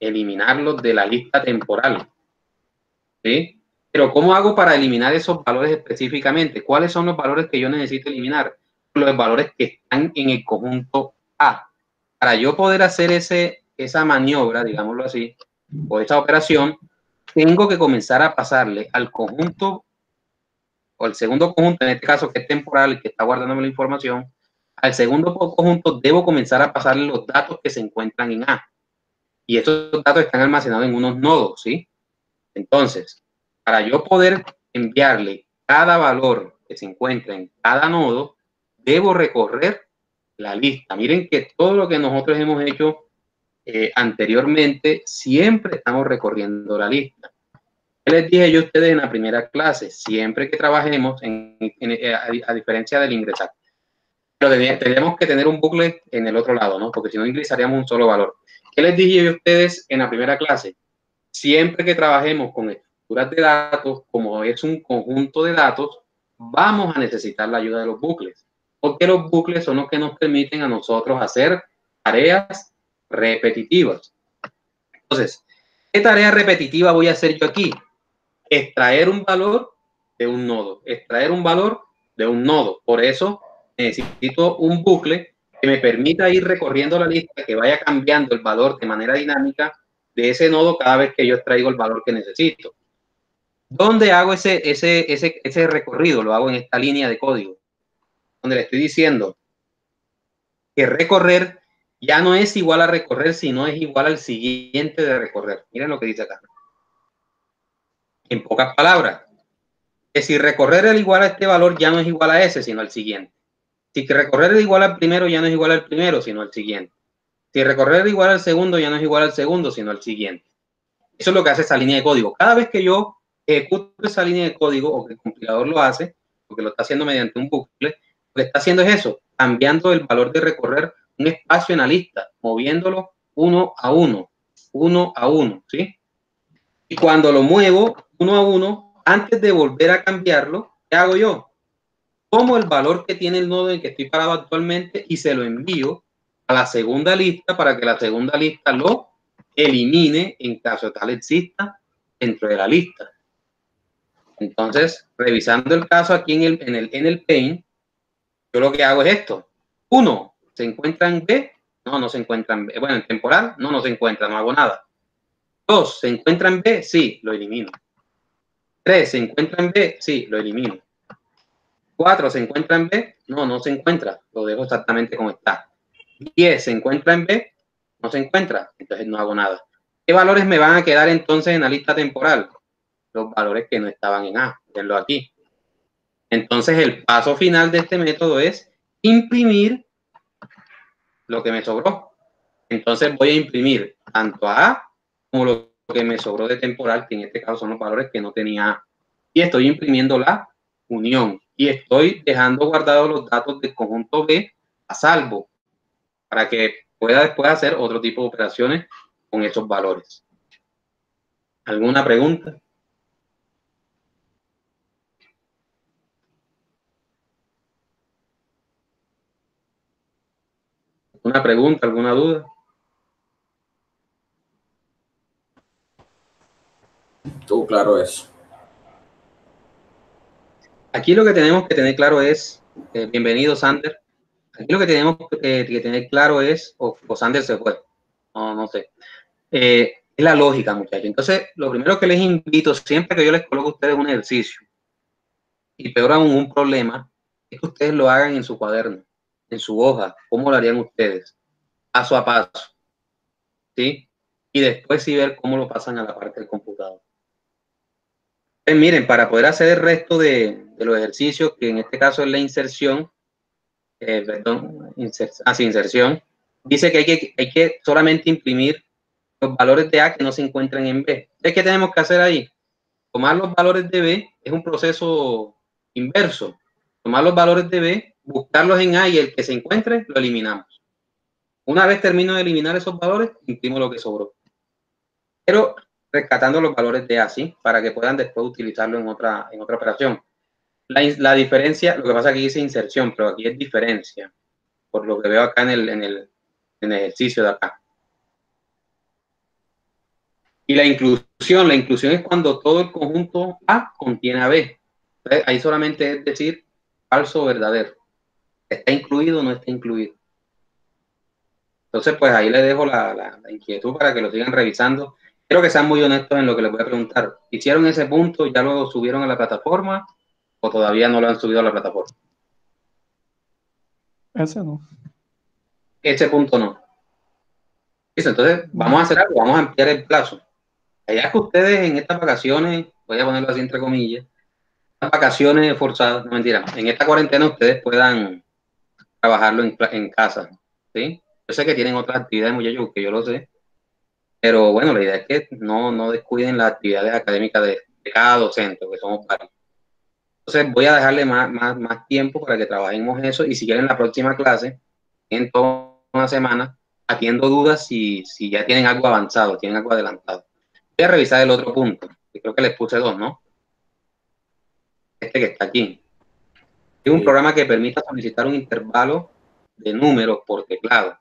[SPEAKER 1] eliminarlos de la lista temporal, ¿sí? Pero ¿cómo hago para eliminar esos valores específicamente? ¿Cuáles son los valores que yo necesito eliminar? Los valores que están en el conjunto A. Para yo poder hacer esa maniobra, digámoslo así, o esa operación, tengo que comenzar a pasarle al conjunto, o el segundo conjunto, en este caso que es temporal, el que está guardándome la información, al segundo conjunto debo comenzar a pasarle los datos que se encuentran en A. Y estos datos están almacenados en unos nodos, ¿sí? Entonces, para yo poder enviarle cada valor que se encuentra en cada nodo, debo recorrer la lista. Miren que todo lo que nosotros hemos hecho anteriormente, siempre estamos recorriendo la lista. ¿Qué les dije yo a ustedes en la primera clase? Siempre que trabajemos, a diferencia del ingresar, pero tenemos que tener un bucle en el otro lado, ¿no? Porque si no ingresaríamos un solo valor. ¿Qué les dije yo a ustedes en la primera clase? Siempre que trabajemos con estructuras de datos, como es un conjunto de datos, vamos a necesitar la ayuda de los bucles, porque los bucles son los que nos permiten a nosotros hacer tareas repetitivas. Entonces, ¿qué tarea repetitiva voy a hacer yo aquí? Extraer un valor de un nodo, extraer un valor de un nodo. Por eso necesito un bucle que me permita ir recorriendo la lista, que vaya cambiando el valor de manera dinámica de ese nodo cada vez que yo extraigo el valor que necesito. ¿Dónde hago ese recorrido? Lo hago en esta línea de código, donde le estoy diciendo que recorrer ya no es igual a recorrer, sino es igual al siguiente de recorrer. Miren lo que dice acá. En pocas palabras, que si recorrer es igual a este valor, ya no es igual a ese, sino al siguiente. Si recorrer es igual al primero, ya no es igual al primero, sino al siguiente. Si recorrer es igual al segundo, ya no es igual al segundo, sino al siguiente. Eso es lo que hace esa línea de código. Cada vez que yo ejecuto esa línea de código, o que el compilador lo hace, porque lo está haciendo mediante un bucle, lo que está haciendo es eso, cambiando el valor de recorrer un espacio en la lista, moviéndolo uno a uno, ¿sí? Y cuando lo muevo uno a uno, antes de volver a cambiarlo, ¿qué hago yo? Tomo el valor que tiene el nodo en que estoy parado actualmente y se lo envío a la segunda lista para que la segunda lista lo elimine en caso tal exista dentro de la lista. Entonces, revisando el caso aquí en el Paint, yo lo que hago es esto. 1, ¿se encuentra en B? No, no se encuentra en B. Bueno, en temporal, no se encuentra, no hago nada. 2, ¿se encuentra en B? Sí, lo elimino. 3, ¿se encuentra en B? Sí, lo elimino. 4, ¿se encuentra en B? No se encuentra, lo dejo exactamente como está. 10, ¿se encuentra en B? No se encuentra, entonces no hago nada. ¿Qué valores me van a quedar entonces en la lista temporal? Los valores que no estaban en A, verlo aquí. Entonces el paso final de este método es imprimir lo que me sobró. Entonces voy a imprimir tanto a A como lo que me sobró de temporal, que en este caso son los valores que no tenía A. Y estoy imprimiendo la unión. Y estoy dejando guardados los datos del conjunto B a salvo, para que pueda después hacer otro tipo de operaciones con esos valores. ¿Alguna pregunta? ¿Una pregunta, alguna duda?
[SPEAKER 2] Todo claro eso.
[SPEAKER 1] Aquí lo que tenemos que tener claro es, bienvenido Sander, aquí lo que tenemos que tener claro es, o Sander se fue, no sé, es la lógica, muchachos. Entonces, lo primero que les invito, siempre que yo les coloco a ustedes un ejercicio, y peor aún un problema, es que ustedes lo hagan en su cuaderno, en su hoja, cómo lo harían ustedes, paso a paso, ¿sí? Y después sí ver cómo lo pasan a la parte del computador. Miren, para poder hacer el resto de los ejercicios, que en este caso es la inserción, inserción, dice que hay que solamente imprimir los valores de A que no se encuentran en B. ¿Qué tenemos que hacer ahí? Tomar los valores de B es un proceso inverso. Tomar los valores de B, buscarlos en A y el que se encuentre lo eliminamos. Una vez termino de eliminar esos valores, imprimo lo que sobró. Pero rescatando los valores de A, ¿sí? Para que puedan después utilizarlo en otra operación. La diferencia, lo que pasa aquí dice inserción, pero aquí es diferencia, por lo que veo acá en el ejercicio de acá. Y la inclusión es cuando todo el conjunto A contiene a B. Entonces, ahí solamente es decir falso o verdadero. ¿Está incluido o no está incluido? Entonces, pues ahí les dejo la inquietud para que lo sigan revisando. Quiero que sean muy honestos en lo que les voy a preguntar. ¿Hicieron ese punto, ya lo subieron a la plataforma o todavía no lo han subido a la plataforma?
[SPEAKER 3] Ese no.
[SPEAKER 1] Ese punto no. Listo, entonces vamos a hacer algo, vamos a ampliar el plazo. Allá que ustedes en estas vacaciones, voy a ponerlo así entre comillas, estas vacaciones forzadas, no mentira, en esta cuarentena ustedes puedan trabajarlo en casa, ¿sí? Yo sé que tienen otras actividades, muchachos, que yo lo sé, pero bueno, la idea es que no descuiden las actividades académicas de cada docente, que somos varios. Entonces voy a dejarle más tiempo para que trabajemos eso y si quieren la próxima clase, en toda una semana, atiendo dudas si ya tienen algo avanzado, tienen algo adelantado. Voy a revisar el otro punto, que creo que les puse 2, ¿no? Este que está aquí. Es un programa que permita solicitar un intervalo de números por teclado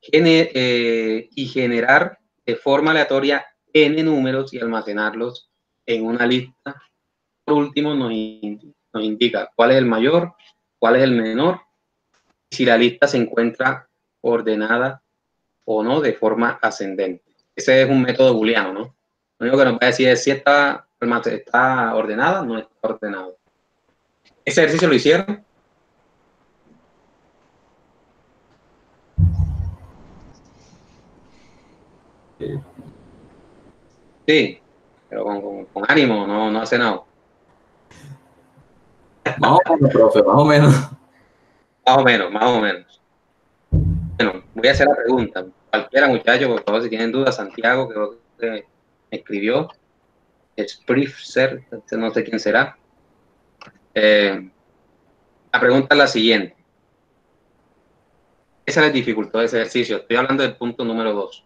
[SPEAKER 1] y generar de forma aleatoria n números y almacenarlos en una lista. Por último, nos indica cuál es el mayor, cuál es el menor, y si la lista se encuentra ordenada o no de forma ascendente. Ese es un método booleano, ¿no? Lo único que nos va a decir es si está ordenada o no está ordenado. ¿Ese ejercicio lo hicieron? Sí, pero con ánimo, no hace nada.
[SPEAKER 2] Más o menos, profe, más o menos.
[SPEAKER 1] Más o menos, más o menos. Bueno, voy a hacer la pregunta. Cualquiera, muchacho, por favor, si tienen dudas, Santiago, creo que me escribió. Sprifser, no sé quién será. La pregunta es la siguiente. Esa es la dificultad de ese ejercicio. Estoy hablando del punto número 2.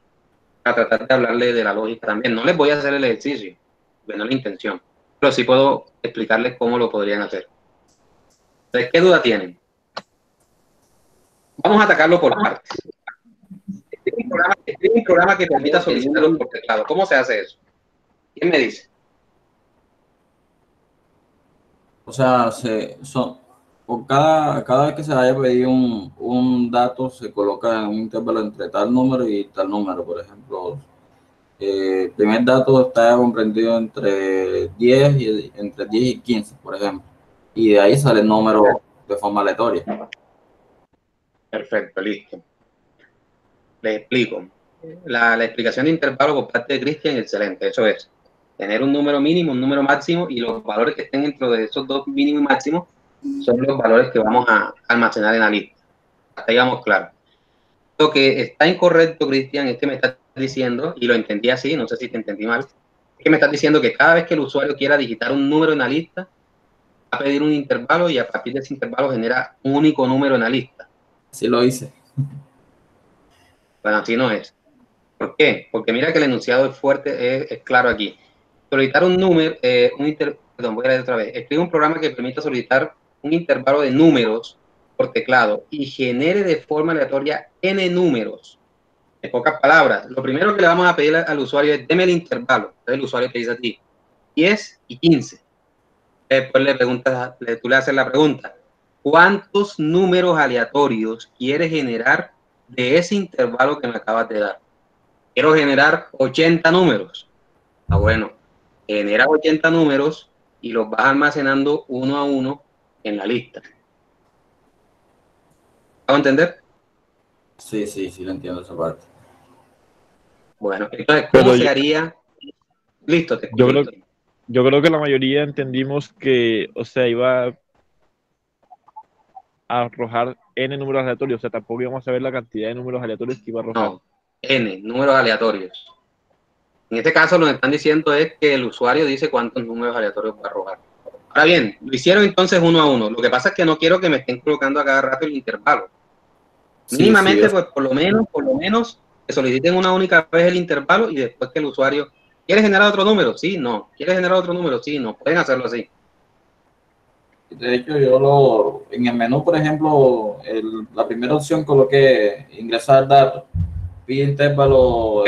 [SPEAKER 1] Para tratar de hablarle de la lógica también. No les voy a hacer el ejercicio, no es la intención. Pero sí puedo explicarles cómo lo podrían hacer. Entonces, ¿qué duda tienen? Vamos a atacarlo por partes. Escribe un programa que permita solicitarlo por teclado. ¿Cómo se hace eso? ¿Quién me dice?
[SPEAKER 2] O sea, por cada vez que se haya pedido un dato, se coloca en un intervalo entre tal número y tal número. Por ejemplo, el primer dato está comprendido entre 10 y 15, por ejemplo. Y de ahí sale el número de forma aleatoria.
[SPEAKER 1] Perfecto, listo. Les explico. La explicación de intervalo por parte de Cristian, excelente. Eso es tener un número mínimo, un número máximo, y los valores que estén dentro de esos dos mínimos y máximos son los valores que vamos a almacenar en la lista. Hasta ahí vamos claro. Lo que está incorrecto, Cristian, es que me estás diciendo, y lo entendí así, no sé si te entendí mal, es que me estás diciendo que cada vez que el usuario quiera digitar un número en la lista, va a pedir un intervalo y a partir de ese intervalo genera un único número en la lista.
[SPEAKER 2] Así lo hice.
[SPEAKER 1] Bueno, así no es. ¿Por qué? Porque mira que el enunciado es fuerte, es claro aquí. Solicitar un número, perdón, voy a leer otra vez. Escribe un programa que permita solicitar un intervalo de números por teclado y genere de forma aleatoria n números. En pocas palabras, lo primero que le vamos a pedir al usuario es deme el intervalo. Entonces el usuario te dice a ti 10 y 15. Después le preguntas, tú le haces la pregunta, ¿cuántos números aleatorios quieres generar de ese intervalo que me acabas de dar? Quiero generar 80 números. Ah, bueno, genera 80 números y los vas almacenando uno a uno en la lista. ¿Vas a entender?
[SPEAKER 2] Sí, lo entiendo esa parte.
[SPEAKER 1] Bueno, entonces, ¿cómo se haría? Listo, te escucho.
[SPEAKER 3] Yo creo que la mayoría entendimos que, o sea, iba a arrojar n números aleatorios, o sea, tampoco íbamos a saber la cantidad de números aleatorios que iba a arrojar.
[SPEAKER 1] No, n, números aleatorios. En este caso, lo que están diciendo es que el usuario dice cuántos números aleatorios va a arrojar. Ahora bien, lo hicieron entonces uno a uno. Lo que pasa es que no quiero que me estén colocando a cada rato el intervalo. Mínimamente, pues por lo menos, que soliciten una única vez el intervalo y después que el usuario quiere generar otro número, sí, no. Quiere generar otro número, sí, no. Pueden hacerlo así.
[SPEAKER 2] De hecho, en el menú, por ejemplo, la primera opción coloqué ingresar datos, pide intervalo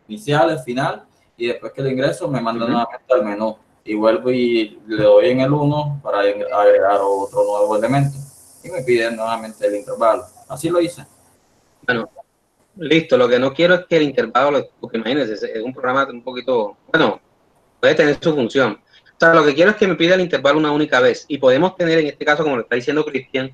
[SPEAKER 2] inicial, el final, y después que le ingreso me manda nuevamente al menú. Y vuelvo y le doy en el 1 para agregar otro nuevo elemento. Y me pide nuevamente el intervalo. Así lo hice.
[SPEAKER 1] Bueno, listo. Lo que no quiero es que el intervalo, porque imagínense, es un programa un poquito, bueno, puede tener su función. O sea, lo que quiero es que me pida el intervalo una única vez. Y podemos tener, en este caso, como lo está diciendo Cristian,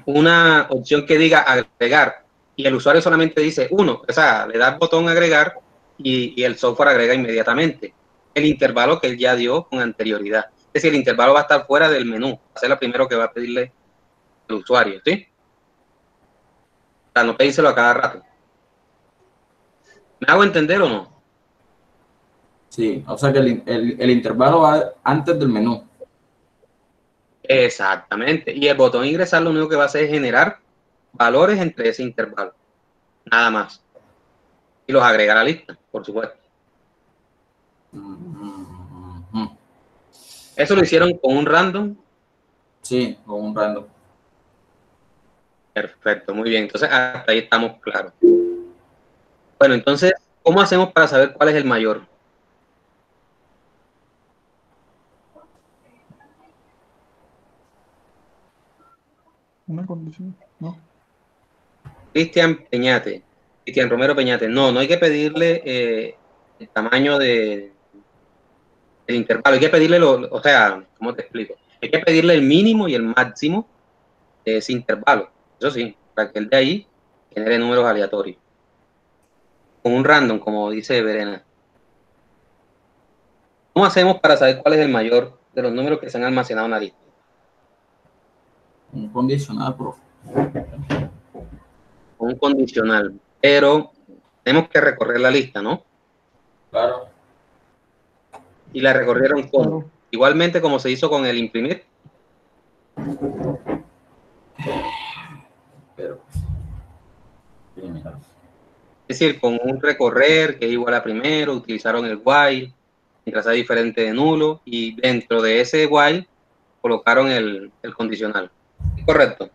[SPEAKER 1] una opción que diga agregar. Y el usuario solamente dice 1. O sea, le da el botón agregar y el software agrega inmediatamente el intervalo que él ya dio con anterioridad. Es decir, el intervalo va a estar fuera del menú. Va a ser lo primero que va a pedirle el usuario, ¿sí? O sea, no pedírselo a cada rato. ¿Me hago entender o no?
[SPEAKER 2] Sí, o sea que el intervalo va antes del menú.
[SPEAKER 1] Exactamente. Y el botón ingresar lo único que va a hacer es generar valores entre ese intervalo. Nada más. Y los agrega a la lista, por supuesto. Eso lo hicieron con un random.
[SPEAKER 2] Sí, con un random.
[SPEAKER 1] Perfecto, muy bien. Entonces, hasta ahí estamos claros. Bueno, entonces, ¿cómo hacemos para saber cuál es el mayor?
[SPEAKER 6] Una condición, ¿no?
[SPEAKER 1] Cristian Romero Peñate. No, no hay que pedirle el tamaño del intervalo. Hay que pedirle, o sea, ¿cómo te explico? Hay que pedirle el mínimo y el máximo de ese intervalo. Eso sí, para que él de ahí genere números aleatorios. Con un random, como dice Verena. ¿Cómo hacemos para saber cuál es el mayor de los números que se han almacenado en la lista?
[SPEAKER 2] Un condicional, profe.
[SPEAKER 1] Un condicional. Pero tenemos que recorrer la lista, ¿no?
[SPEAKER 2] Claro.
[SPEAKER 1] Y la recorrieron como.
[SPEAKER 6] Claro.
[SPEAKER 1] Igualmente como se hizo con el imprimir.
[SPEAKER 2] Pero, sí, mira.
[SPEAKER 1] Es decir, con un recorrer que es igual a primero, utilizaron el while, mientras sea diferente de nulo, y dentro de ese while colocaron el condicional. ¿Es correcto?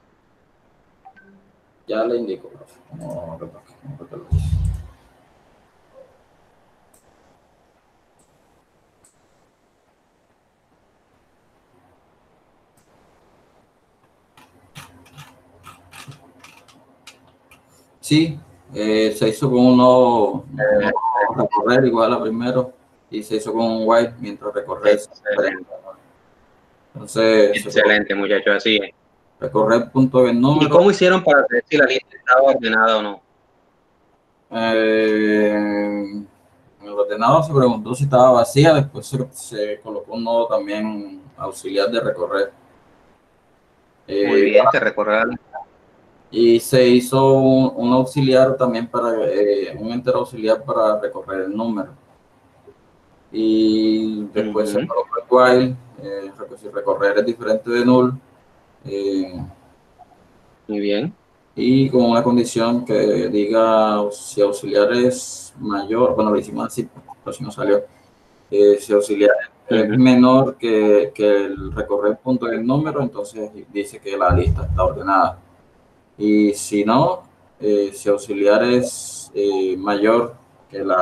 [SPEAKER 2] Ya le indico, profe. No, no lo hice. Sí, se hizo con uno recorrer igual a primero y se hizo con un while mientras recorrer.
[SPEAKER 1] Excelente,
[SPEAKER 2] Entonces,
[SPEAKER 1] excelente, muchachos, así es.
[SPEAKER 2] recorrer punto del número.
[SPEAKER 1] ¿Y cómo hicieron para saber si la lista estaba ordenada o no?
[SPEAKER 2] En el ordenador se preguntó si estaba vacía, después se colocó un nodo también auxiliar de recorrer.
[SPEAKER 1] Muy bien, se recorrerá.
[SPEAKER 2] Y se hizo un auxiliar también para un entero auxiliar para recorrer el número. Y después se colocó el while, si recorrer es diferente de null.
[SPEAKER 1] Muy bien.
[SPEAKER 2] Y con una condición que diga si auxiliar es mayor, bueno, lo hicimos así, pero si no salió. Si auxiliar es menor que el recorrer punto del número, entonces dice que la lista está ordenada. Y si no, si auxiliar es mayor que el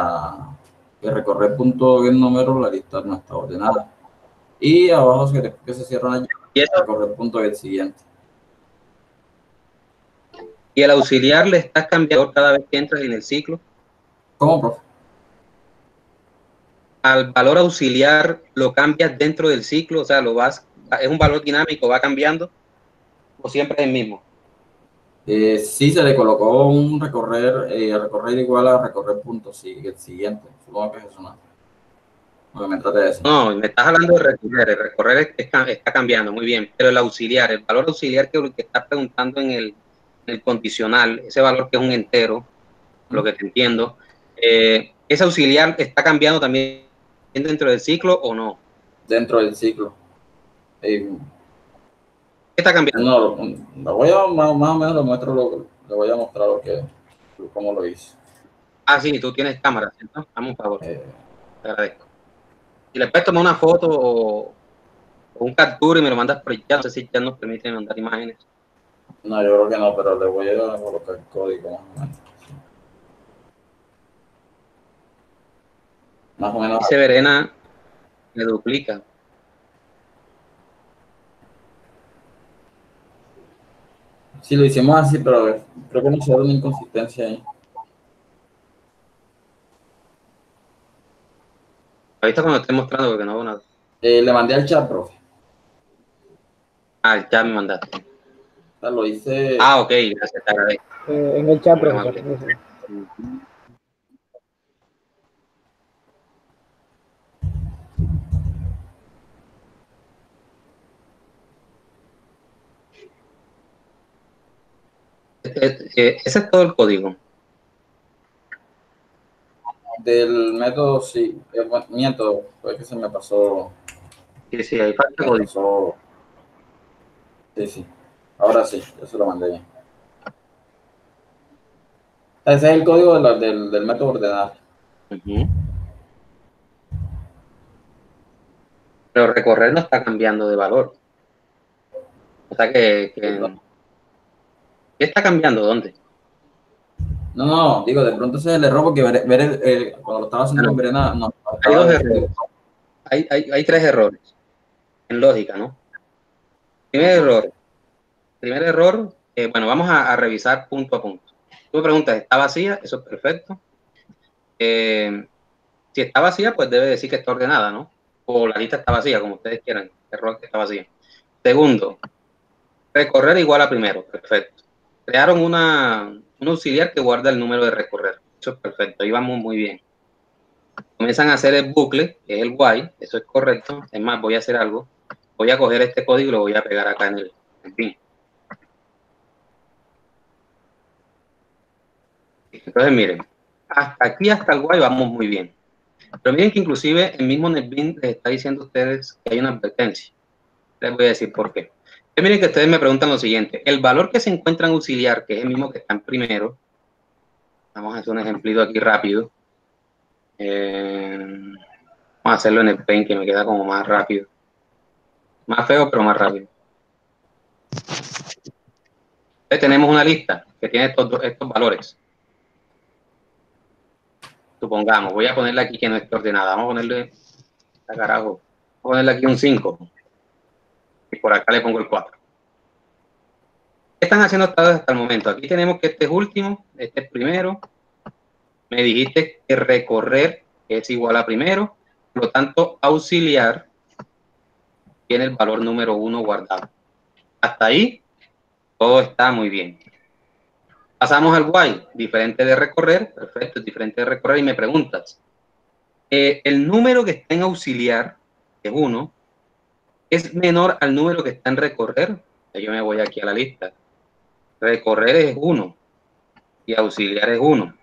[SPEAKER 2] recorrer punto del número, la lista no está ordenada. Y abajo que se cierra la recorrer punto del siguiente.
[SPEAKER 1] ¿Y el auxiliar le está cambiando cada vez que entras en el ciclo?
[SPEAKER 2] ¿Cómo, profe?
[SPEAKER 1] Al valor auxiliar lo cambias dentro del ciclo, o sea, es un valor dinámico, va cambiando, o siempre es el mismo.
[SPEAKER 2] Sí, se le colocó un recorrer igual a recorrer punto siguiente. Supongo que es eso, ¿no? No me trate de eso.
[SPEAKER 1] No, me estás hablando de recorrer. El recorrer está cambiando, muy bien. Pero el auxiliar, el valor auxiliar que estás preguntando en el condicional, ese valor que es un entero, lo que te entiendo, ¿ese auxiliar está cambiando también dentro del ciclo o no?
[SPEAKER 2] Dentro del ciclo.
[SPEAKER 1] ¿Qué está cambiando?
[SPEAKER 2] No, lo voy a más o menos le voy a mostrar cómo lo hice.
[SPEAKER 1] Ah, sí, tú tienes cámara, ¿cierto? Dame un favor. Te agradezco. Si le puedes tomar una foto o un captura y me lo mandas por el chat, no sé si ya nos permite mandar imágenes.
[SPEAKER 2] No, yo creo que no, pero le voy a colocar el código más o menos.
[SPEAKER 1] Dice Verena, me duplica.
[SPEAKER 2] Sí, lo hicimos así, pero creo que nos quedó una inconsistencia ahí.
[SPEAKER 1] Ahorita cuando esté mostrando, porque no hago nada.
[SPEAKER 2] Le mandé al chat, profe.
[SPEAKER 1] Ah, ya me mandaste.
[SPEAKER 2] O sea, lo hice.
[SPEAKER 1] Ah, ok, gracias, te agradezco.
[SPEAKER 4] En el chat, profesor.
[SPEAKER 1] Ese es todo el código.
[SPEAKER 2] Del método, sí. Miento, fue que se me pasó.
[SPEAKER 1] Sí, ahí falta código.
[SPEAKER 2] Sí. Ahora sí, ya se lo mandé bien. Ese es el código del método ordenar.
[SPEAKER 1] Pero recorrer no está cambiando de valor. O sea que ¿qué está cambiando? ¿Dónde?
[SPEAKER 2] No, digo, de pronto ese es el error porque cuando lo estaba haciendo con Verena, no.
[SPEAKER 1] Hay dos errores. Hay tres errores en lógica, ¿no? Primer error, bueno, vamos a revisar punto a punto. Tú me preguntas, ¿está vacía? Eso es perfecto. Si está vacía, pues debe decir que está ordenada, ¿no? O la lista está vacía, como ustedes quieran. Error que está vacía. Segundo, recorrer igual a primero. Perfecto. Crearon un auxiliar que guarda el número de recorrer. Eso es perfecto. Ahí vamos muy bien. Comienzan a hacer el bucle, que es el while. Eso es correcto. Es más, voy a hacer algo. Voy a coger este código y lo voy a pegar acá en fin. Entonces, miren, hasta aquí, hasta el while, vamos muy bien. Pero miren que inclusive el mismo NetBeans les está diciendo a ustedes que hay una advertencia. Les voy a decir por qué. Miren que ustedes me preguntan lo siguiente. El valor que se encuentra en auxiliar, que es el mismo que está en primero, vamos a hacer un ejemplito aquí rápido. Vamos a hacerlo en el Paint, que me queda como más rápido. Más feo, pero más rápido. Entonces tenemos una lista que tiene estos valores. Supongamos, voy a ponerle aquí que no esté ordenada. Vamos a ponerle, carajo, voy a ponerle aquí un 5. Y por acá le pongo el 4. ¿Qué están haciendo hasta el momento? Aquí tenemos que este es último, este es primero. Me dijiste que recorrer es igual a primero. Por lo tanto, auxiliar tiene el valor número 1 guardado. Hasta ahí, todo está muy bien. Pasamos al while, diferente de recorrer. Perfecto, es diferente de recorrer. Y me preguntas, el número que está en auxiliar, que es 1, ¿es menor al número que está en recorrer? Yo me voy aquí a la lista. Recorrer es 1 y auxiliar es 1.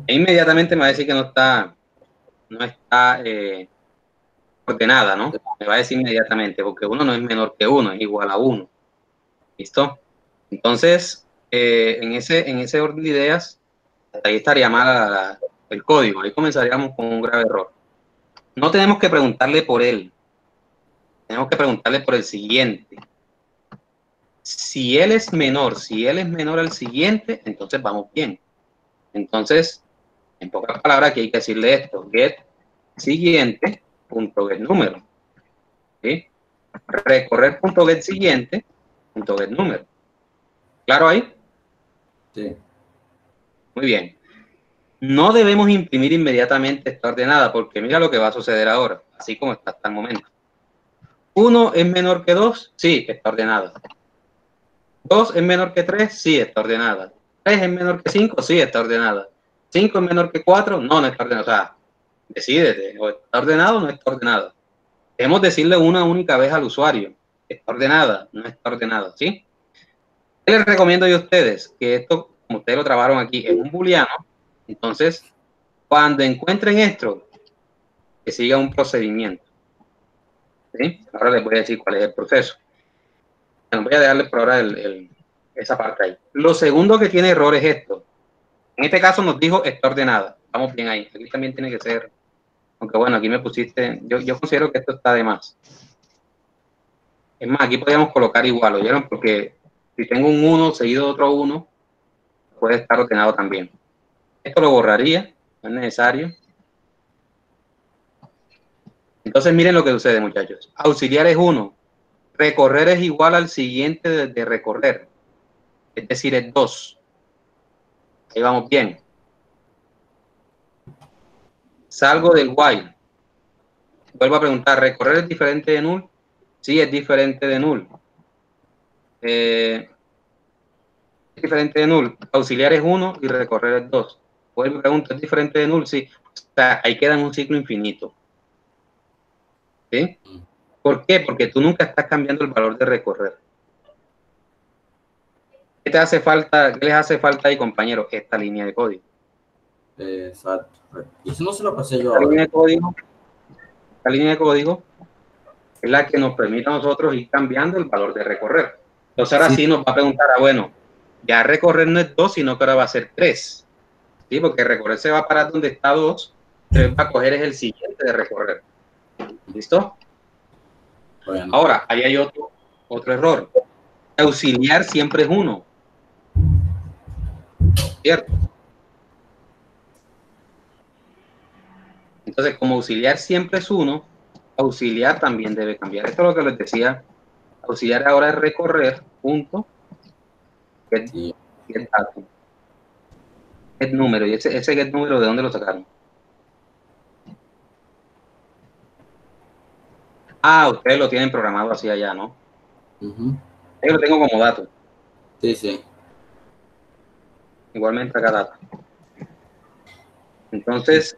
[SPEAKER 1] E inmediatamente me va a decir que no está ordenada, ¿no? Me va a decir inmediatamente, porque 1 no es menor que 1, es igual a 1. ¿Listo? Entonces, en ese orden de ideas, ahí estaría mal el código. Ahí comenzaríamos con un grave error. No tenemos que preguntarle por él. Tenemos que preguntarle por el siguiente. Si él es menor al siguiente, entonces vamos bien. Entonces, en pocas palabras, aquí hay que decirle esto. Get siguiente punto get número. ¿Sí? Recorrer punto get siguiente punto get número. ¿Claro ahí?
[SPEAKER 2] Sí.
[SPEAKER 1] Muy bien. No debemos imprimir inmediatamente esta ordenada, porque mira lo que va a suceder ahora, así como está hasta el momento. 1 es menor que 2, sí, está ordenada. 2 es menor que 3, sí, está ordenada. 3 es menor que 5, sí, está ordenada. 5 es menor que 4, no está ordenada. O sea, decídete, o está ordenado o no está ordenada. Debemos decirle una única vez al usuario, está ordenada, no está ordenada, ¿sí? ¿Qué les recomiendo yo a ustedes? Que esto, como ustedes lo trabajaron aquí, es un booleano. Entonces, cuando encuentren esto, que siga un procedimiento. ¿Sí? Ahora les voy a decir cuál es el proceso. Bueno, voy a dejarles por ahora esa parte ahí. Lo segundo que tiene error es esto. En este caso nos dijo está ordenada. Vamos bien ahí. Aquí también tiene que ser, aunque bueno, aquí me pusiste, yo considero que esto está de más. Es más, aquí podríamos colocar igual, ¿oyeron? Porque si tengo un 1 seguido de otro 1, puede estar ordenado también. Esto lo borraría, no es necesario. Entonces miren lo que sucede, muchachos. Auxiliar es 1. Recorrer es igual al siguiente de recorrer. Es decir, es 2. Ahí vamos bien. Salgo del while. Vuelvo a preguntar, ¿recorrer es diferente de null? Sí, es diferente de null. Es diferente de null. Auxiliar es 1 y recorrer es 2. Vuelvo a preguntar, ¿es diferente de null? Sí. O sea, ahí queda en un ciclo infinito. ¿Sí? ¿Por qué? Porque tú nunca estás cambiando el valor de recorrer. ¿Qué te hace falta? ¿Qué les hace falta ahí, compañeros? Esta línea de código.
[SPEAKER 2] Exacto. Y eso no se lo pasé yo
[SPEAKER 1] Esta línea
[SPEAKER 2] ahora.
[SPEAKER 1] de código, esta línea de código es la que nos permite a nosotros ir cambiando el valor de recorrer. Entonces ahora sí nos va a preguntar, bueno, ya recorrer no es 2, sino que ahora va a ser 3. ¿Sí? Porque recorrer se va a parar donde está 2, 3 va a coger es el siguiente de recorrer. ¿Listo?
[SPEAKER 2] Bueno.
[SPEAKER 1] Ahora, ahí hay Otro error. Auxiliar siempre es 1. ¿Cierto? Entonces, como auxiliar siempre es 1, auxiliar también debe cambiar. Esto es lo que les decía. Auxiliar ahora es recorrer, punto, get dato. Get número. ¿Y ese get número de dónde lo sacaron? Ah, ustedes lo tienen programado así allá, ¿no? Yo lo tengo como dato.
[SPEAKER 2] Sí, sí.
[SPEAKER 1] Igualmente acá dato. Entonces,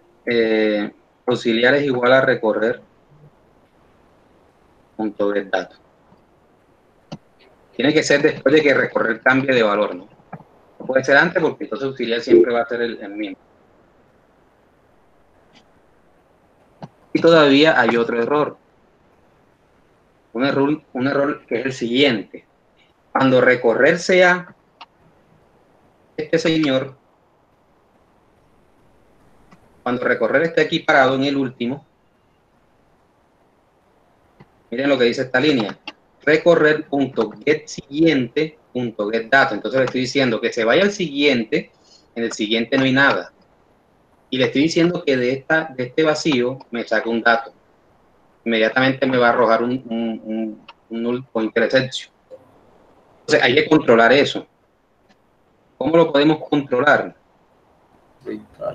[SPEAKER 1] auxiliar es igual a recorrer punto get dato. Tiene que ser después de que recorrer cambie de valor, ¿no? No puede ser antes porque entonces auxiliar siempre va a ser el mismo. Y todavía hay otro error. Un error que es el siguiente. Cuando recorrer sea este señor, cuando recorrer esté aquí parado en el último, miren lo que dice esta línea. Recorrer punto get siguiente punto get dato. Entonces le estoy diciendo que se vaya al siguiente, en el siguiente no hay nada. Y le estoy diciendo que de este vacío me saque un dato. Inmediatamente me va a arrojar un null o interception. Entonces hay que controlar eso. ¿Cómo lo podemos controlar?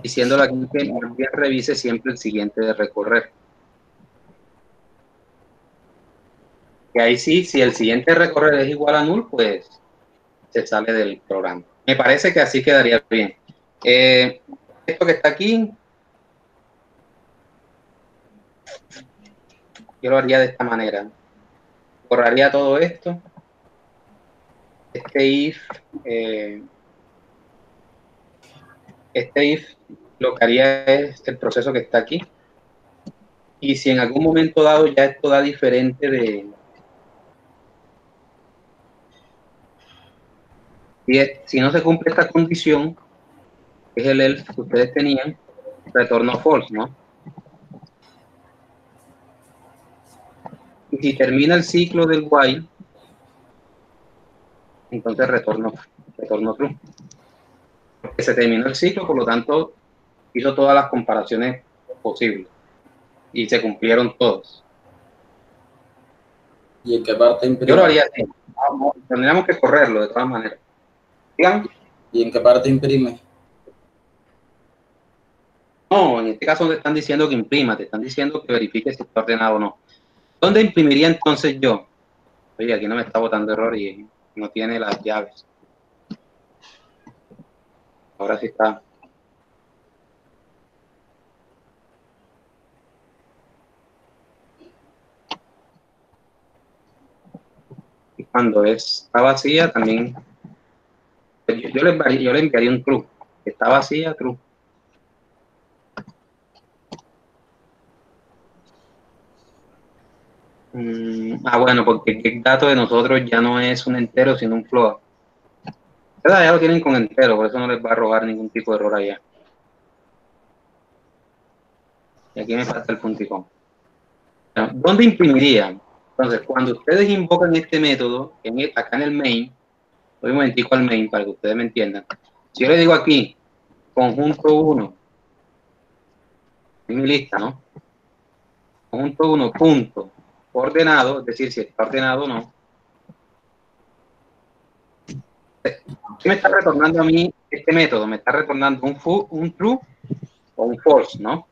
[SPEAKER 1] Diciéndole aquí que bien revise siempre el siguiente de recorrer. Y ahí sí, si el siguiente de recorrer es igual a null, pues se sale del programa. Me parece que así quedaría bien. Esto que está aquí, yo lo haría de esta manera. Borraría todo esto. Este if lo que haría es el proceso que está aquí. Y si en algún momento dado ya esto da diferente de... Si no se cumple esta condición, que es el else que ustedes tenían, retorno false, ¿no? Y si termina el ciclo del while, entonces retorno true. Porque se terminó el ciclo, por lo tanto, hizo todas las comparaciones posibles. Y se cumplieron todos.
[SPEAKER 2] ¿Y en qué parte imprime?
[SPEAKER 1] Yo lo haría así. Tendríamos que correrlo de todas maneras. ¿Digan?
[SPEAKER 2] ¿Y en qué parte imprime?
[SPEAKER 1] No, en este caso no te están diciendo que imprima, te están diciendo que verifique si está ordenado o no. ¿Dónde imprimiría entonces yo? Oye, aquí no me está botando error y no tiene las llaves. Ahora sí está. Y cuando está vacía también, yo le enviaría un true. Está vacía, true. Bueno, porque el dato de nosotros ya no es un entero, sino un float. Ya lo tienen con entero, por eso no les va a arrojar ningún tipo de error allá. Y aquí me falta el punticón. ¿Dónde imprimiría? Entonces, cuando ustedes invocan este método, acá en el main, doy un momentico al main para que ustedes me entiendan. Si yo le digo aquí, conjunto 1, en mi lista, ¿no? Conjunto 1, punto, ordenado, es decir, si está ordenado o no. ¿Qué me está retornando a mí este método? Me está retornando un true o un false, ¿no?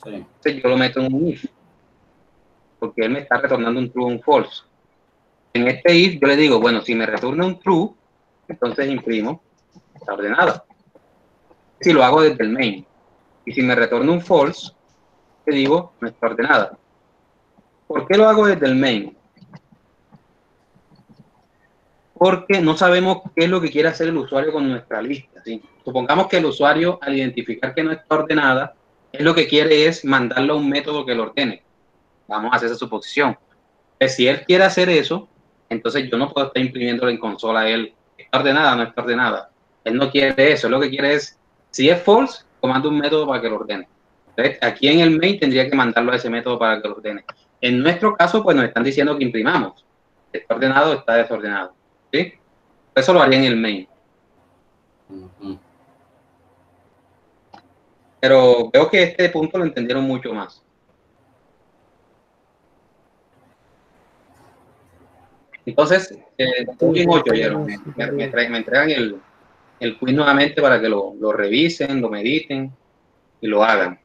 [SPEAKER 2] Sí.
[SPEAKER 1] Entonces yo lo meto en un if, porque él me está retornando un true o un false. En este if yo le digo, bueno, si me retorna un true, entonces imprimo, está ordenado. Si lo hago desde el main. Y si me retorna un false, le digo, no está ordenada. ¿Por qué lo hago desde el main? Porque no sabemos qué es lo que quiere hacer el usuario con nuestra lista, ¿sí? Supongamos que el usuario, al identificar que no está ordenada, él lo que quiere es mandarlo a un método que lo ordene. Vamos a hacer esa suposición. Pues si él quiere hacer eso, entonces yo no puedo estar imprimiéndolo en consola a él. ¿Está ordenada o no está ordenada? Él no quiere eso. Él lo que quiere es, si es false, comando un método para que lo ordene. Entonces, aquí en el main tendría que mandarlo a ese método para que lo ordene. En nuestro caso, pues nos están diciendo que imprimamos. está ordenado, está desordenado. ¿Sí? Eso lo haría en el main. Pero veo que este punto lo entendieron mucho más. Entonces, bien 8, me entregan el quiz nuevamente para que lo revisen, lo mediten y lo hagan.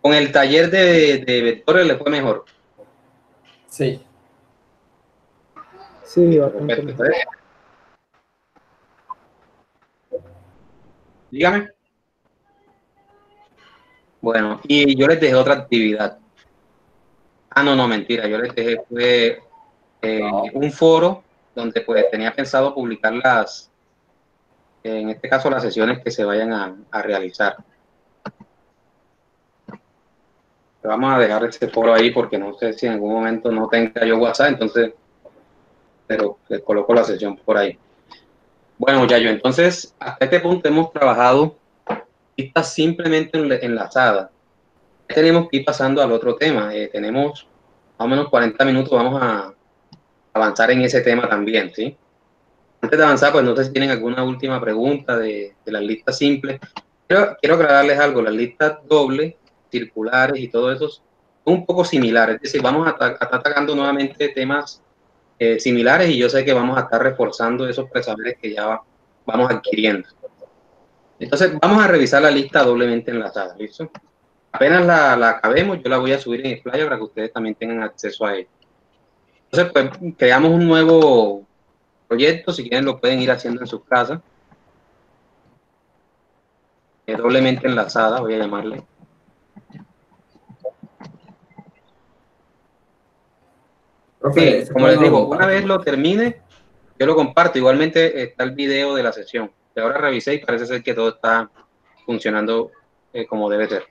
[SPEAKER 1] Con el taller de vectores le fue mejor.
[SPEAKER 2] Sí.
[SPEAKER 4] Sí, bastante mejor.
[SPEAKER 1] Dígame. Bueno, y yo les dejé otra actividad. No, mentira, yo les dejé fue un foro donde pues tenía pensado publicar en este caso las sesiones que se vayan a realizar. Vamos a dejar ese foro ahí porque no sé si en algún momento no tenga yo WhatsApp, entonces, pero les coloco la sesión por ahí. Bueno, muchachos, entonces hasta este punto hemos trabajado listas simplemente enlazadas. Tenemos que ir pasando al otro tema. Tenemos más o menos 40 minutos, vamos a avanzar en ese tema también, ¿sí? Antes de avanzar, pues no sé si tienen alguna última pregunta de las listas simples. Quiero aclararles algo, las listas dobles, circulares y todo eso son un poco similares. Es decir, vamos a estar atacando nuevamente temas similares y yo sé que vamos a estar reforzando esos presaberes que ya vamos adquiriendo. Entonces, vamos a revisar la lista doblemente enlazada, ¿listo? Apenas la acabemos, yo la voy a subir en Splaya para que ustedes también tengan acceso a ella. Entonces, pues, creamos un nuevo proyecto, si quieren lo pueden ir haciendo en sus casas. Doblemente enlazada, voy a llamarle.
[SPEAKER 2] Profe,
[SPEAKER 1] Como les digo, una vez lo termine, yo lo comparto. Igualmente está el video de la sesión. Que ahora revisé y parece ser que todo está funcionando como debe ser.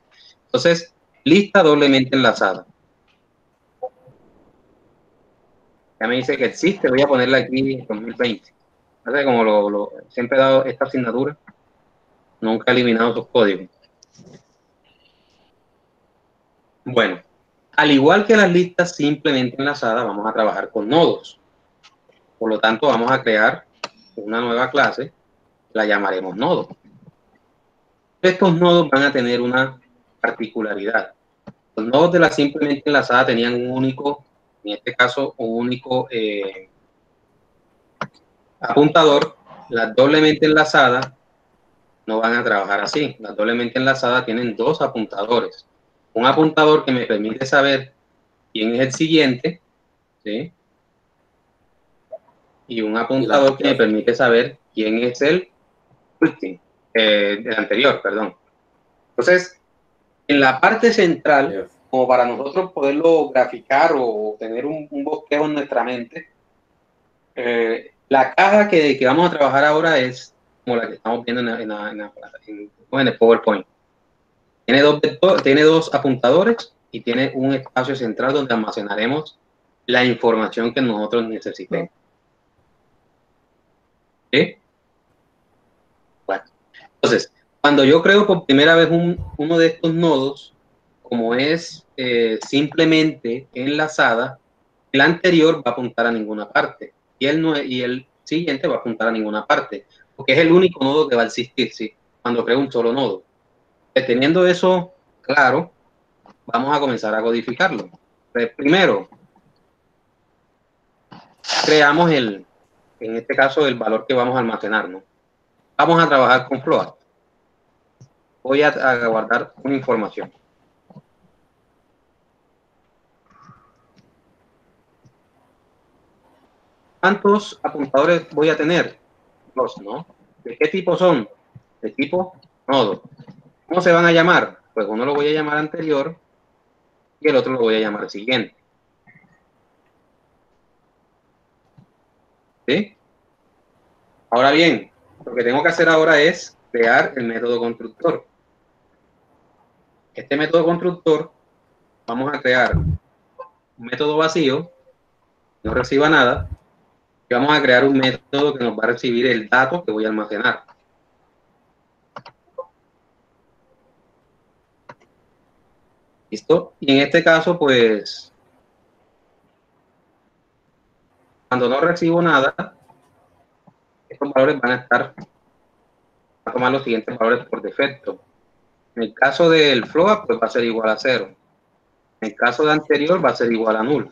[SPEAKER 1] Entonces, lista doblemente enlazada. Ya me dice que existe, voy a ponerla aquí en 2020. Así como siempre he dado esta asignatura, nunca he eliminado sus códigos. Bueno, al igual que las listas simplemente enlazadas, vamos a trabajar con nodos. Por lo tanto, vamos a crear una nueva clase, la llamaremos nodo. Estos nodos van a tener una particularidad. Los nodos de la simplemente enlazada tenían un único, en este caso, un único apuntador. Las doblemente enlazadas no van a trabajar así. Las doblemente enlazadas tienen dos apuntadores. Un apuntador que me permite saber quién es el siguiente, ¿sí? Y un apuntador que me permite saber quién es el último, el anterior, perdón. Entonces, en la parte central, como para nosotros poderlo graficar o tener un bosquejo en nuestra mente, la caja que vamos a trabajar ahora es como la que estamos viendo en el PowerPoint. Tiene dos apuntadores y tiene un espacio central donde almacenaremos la información que nosotros necesitemos. ¿Sí? Bueno, entonces, cuando yo creo por primera vez uno de estos nodos, como es simplemente enlazada, el anterior va a apuntar a ninguna parte y el siguiente va a apuntar a ninguna parte, porque es el único nodo que va a existir, ¿sí? Cuando creo un solo nodo. Teniendo eso claro, vamos a comenzar a codificarlo. Primero, creamos en este caso, el valor que vamos a almacenar, ¿no? Vamos a trabajar con float. Voy a guardar una información. ¿Cuántos apuntadores voy a tener? Dos, ¿no? ¿De qué tipo son? De tipo nodo. ¿Cómo se van a llamar? Pues uno lo voy a llamar anterior y el otro lo voy a llamar siguiente. ¿Sí? Ahora bien, lo que tengo que hacer ahora es crear el método constructor. Este método constructor, vamos a crear un método vacío, no reciba nada, y vamos a crear un método que nos va a recibir el dato que voy a almacenar. ¿Listo? Y en este caso, pues, cuando no recibo nada, estos valores van a tomar los siguientes valores por defecto. En el caso del float, pues va a ser igual a 0. En el caso de anterior, va a ser igual a null.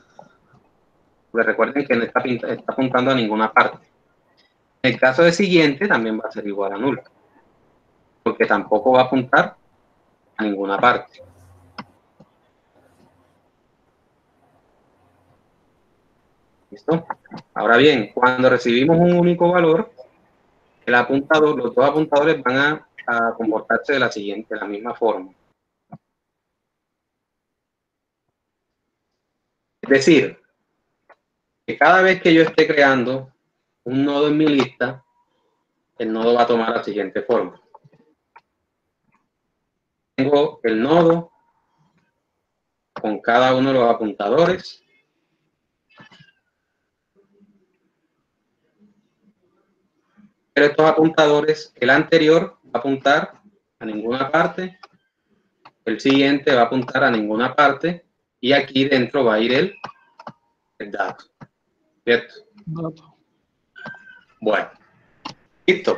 [SPEAKER 1] Porque recuerden que no está apuntando a ninguna parte. En el caso de siguiente, también va a ser igual a null. Porque tampoco va a apuntar a ninguna parte. ¿Listo? Ahora bien, cuando recibimos un único valor, el apuntador, los dos apuntadores van a comportarse de la misma forma. Es decir, que cada vez que yo esté creando un nodo en mi lista, el nodo va a tomar la siguiente forma. Tengo el nodo con cada uno de los apuntadores. Pero estos apuntadores, el anterior va a apuntar a ninguna parte, el siguiente va a apuntar a ninguna parte, y aquí dentro va a ir el dato. ¿Cierto?
[SPEAKER 6] Dato.
[SPEAKER 1] Bueno, listo.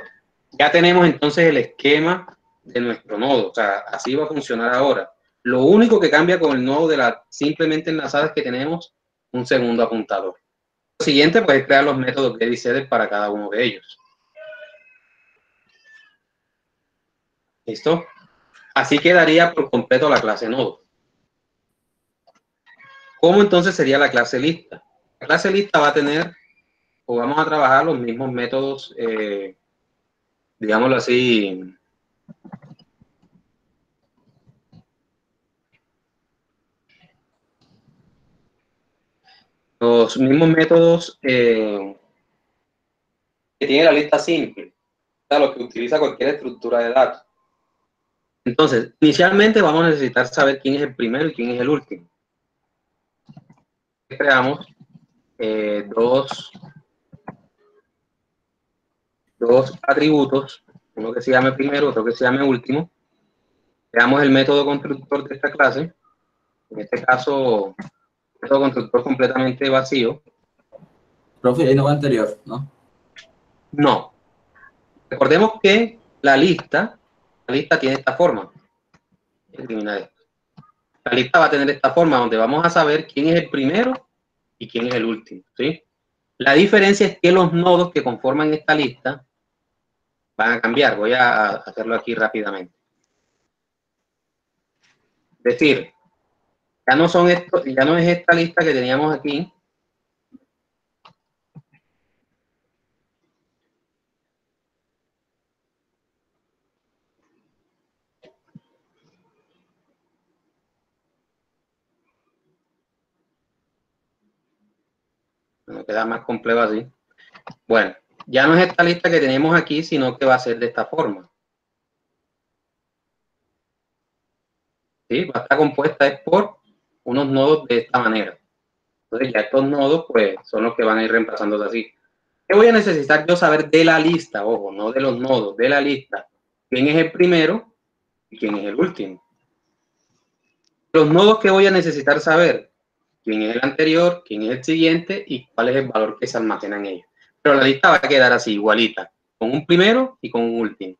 [SPEAKER 1] Ya tenemos entonces el esquema de nuestro nodo. O sea, así va a funcionar ahora. Lo único que cambia con el nodo de la simplemente enlazada es que tenemos un segundo apuntador. Lo siguiente, pues, es crear los métodos get y set para cada uno de ellos. ¿Listo? Así quedaría por completo la clase nodo. ¿Cómo entonces sería la clase lista? La clase lista va a tener, o vamos a trabajar los mismos métodos, digámoslo así, los mismos métodos que tiene la lista simple, o sea, lo que utiliza cualquier estructura de datos. Entonces, inicialmente vamos a necesitar saber quién es el primero y quién es el último. Creamos dos atributos, uno que se llame primero, otro que se llame último. Creamos el método constructor de esta clase, en este caso, método constructor completamente vacío.
[SPEAKER 2] Profe, ahí no va anterior, ¿no?
[SPEAKER 1] No. Recordemos que la lista tiene esta forma. Eliminar esto. La lista va a tener esta forma, donde vamos a saber quién es el primero y quién es el último, ¿sí? La diferencia es que los nodos que conforman esta lista van a cambiar. Voy a hacerlo aquí rápidamente. Es decir, ya no es esta lista que teníamos aquí. Me queda más complejo así. Bueno, ya no es esta lista que tenemos aquí, sino que va a ser de esta forma. ¿Sí? Va a estar compuesta por unos nodos de esta manera. Entonces ya estos nodos pues son los que van a ir reemplazándose así. ¿Qué voy a necesitar yo saber de la lista? Ojo, no de los nodos, de la lista. ¿Quién es el primero y quién es el último? Los nodos que voy a necesitar saber, quién es el anterior, quién es el siguiente y cuál es el valor que se almacena en ellos. Pero la lista va a quedar así, igualita, con un primero y con un último.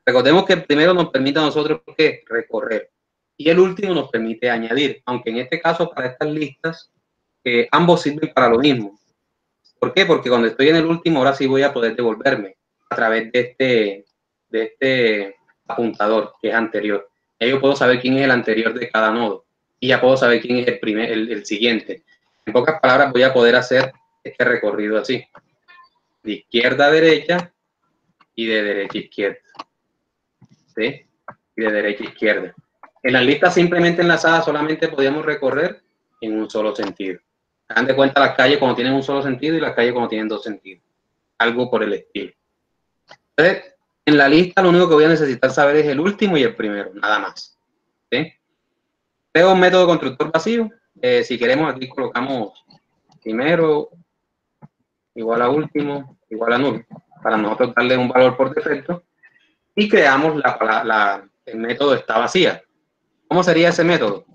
[SPEAKER 1] Recordemos que el primero nos permite a nosotros ¿qué? Recorrer y el último nos permite añadir, aunque en este caso para estas listas ambos sirven para lo mismo. ¿Por qué? Porque cuando estoy en el último ahora sí voy a poder devolverme a través de este apuntador que es anterior. Ya yo puedo saber quién es el anterior de cada nodo y ya puedo saber quién es el siguiente. En pocas palabras voy a poder hacer este recorrido así, de izquierda a derecha y de derecha a izquierda. ¿Sí? Y de derecha a izquierda. En las listas simplemente enlazadas solamente podíamos recorrer en un solo sentido. Hagan de cuenta las calles cuando tienen un solo sentido y las calles cuando tienen dos sentidos. Algo por el estilo. Entonces, en la lista lo único que voy a necesitar saber es el último y el primero, nada más. ¿Sí? Creo un método constructor vacío. Si queremos aquí colocamos primero igual a último igual a null para nosotros darle un valor por defecto y creamos el método está vacía. ¿Cómo sería ese método?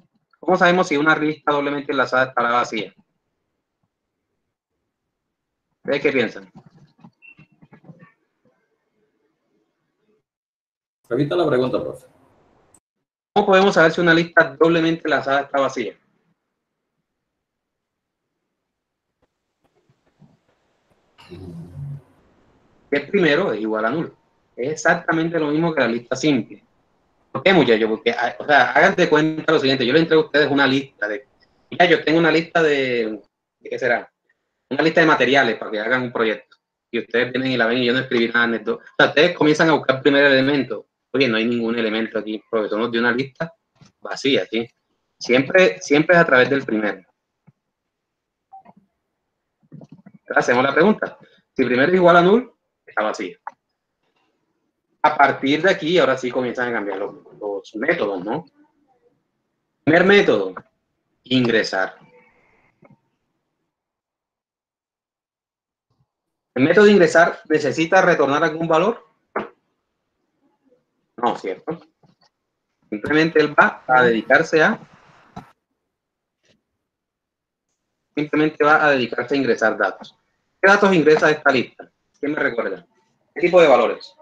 [SPEAKER 1] ¿Cómo sabemos si una lista doblemente enlazada estará vacía? ¿Ustedes qué piensan?
[SPEAKER 2] Repita la pregunta, profe.
[SPEAKER 1] ¿Cómo podemos saber si una lista doblemente enlazada está vacía? Que primero es igual a nulo. Es exactamente lo mismo que la lista simple. ¿Por qué, muchachos? Porque, o sea, hagan de cuenta lo siguiente. Yo les entrego a ustedes una lista de... Mira, yo tengo una lista ¿de qué será? Una lista de materiales para que hagan un proyecto. Y ustedes vienen y la ven y yo no escribí nada en esto. O sea, ustedes comienzan a buscar el primer elemento. Oye, no hay ningún elemento aquí. El profesor nos dio una lista vacía, ¿sí? Siempre es a través del primero. Hacemos la pregunta. Si primero es igual a null, está vacía. A partir de aquí, ahora sí comienzan a cambiar los métodos, ¿no? Primer método, ingresar. ¿El método de ingresar necesita retornar algún valor? No, ¿cierto? Simplemente él va a dedicarse a... Simplemente va a dedicarse a ingresar datos. ¿Qué datos ingresa a esta lista? ¿Quién me recuerda? ¿Qué tipo de valores?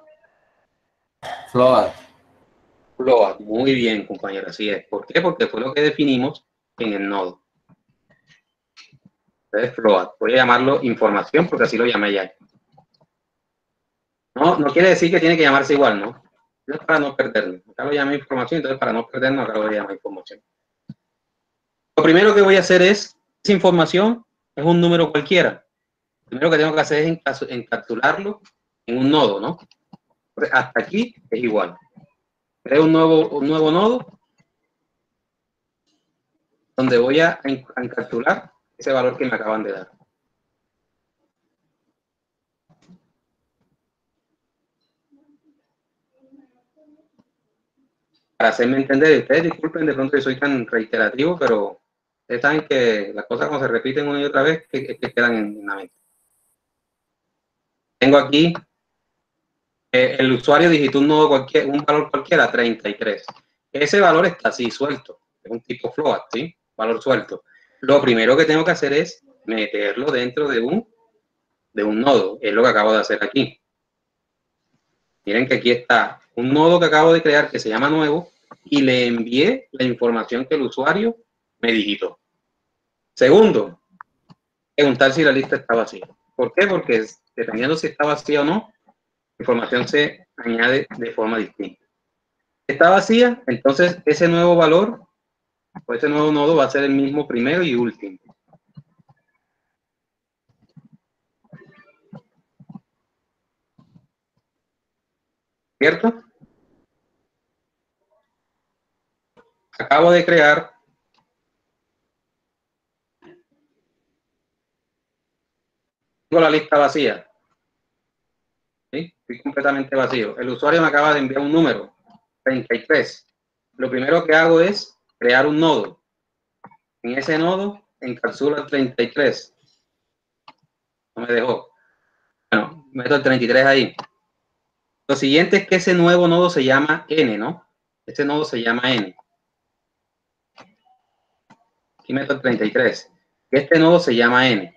[SPEAKER 2] Float.
[SPEAKER 1] Float. Muy bien, compañero, así es. ¿Por qué? Porque fue lo que definimos en el nodo. Entonces, float. Voy a llamarlo información porque así lo llamé ya. No quiere decir que tiene que llamarse igual, ¿no? Es para no perdernos. Acá lo llamé información, entonces para no perdernos, acá lo voy a llamar información. Lo primero que voy a hacer es, esa información es un número cualquiera. Lo primero que tengo que hacer es encapsularlo en un nodo, ¿no? Entonces, hasta aquí es igual. Creo un nuevo nodo donde voy a encapsular ese valor que me acaban de dar. Para hacerme entender, ustedes disculpen de pronto que soy tan reiterativo, pero ustedes saben que las cosas cuando se repiten una y otra vez que quedan en la mente. Tengo aquí, el usuario digitó un valor cualquiera, 33. Ese valor está así, suelto. Es un tipo float, ¿sí? Valor suelto. Lo primero que tengo que hacer es meterlo dentro de un nodo. Es lo que acabo de hacer aquí. Miren que aquí está un nodo que acabo de crear que se llama nuevo y le envié la información que el usuario me digitó. Segundo, preguntar si la lista está vacía. ¿Por qué? Porque dependiendo si está vacía o no, la información se añade de forma distinta. Está vacía, entonces ese nuevo valor o ese nuevo nodo va a ser el mismo primero y último. ¿Cierto? Acabo de crear la lista vacía. ¿Sí? Estoy completamente vacío. El usuario me acaba de enviar un número, 33. Lo primero que hago es crear un nodo. En ese nodo encapsulo el 33. No me dejó. Bueno, meto el 33 ahí. Lo siguiente es que ese nuevo nodo se llama N, ¿no? Este nodo se llama N. Aquí meto el 33. Este nodo se llama N.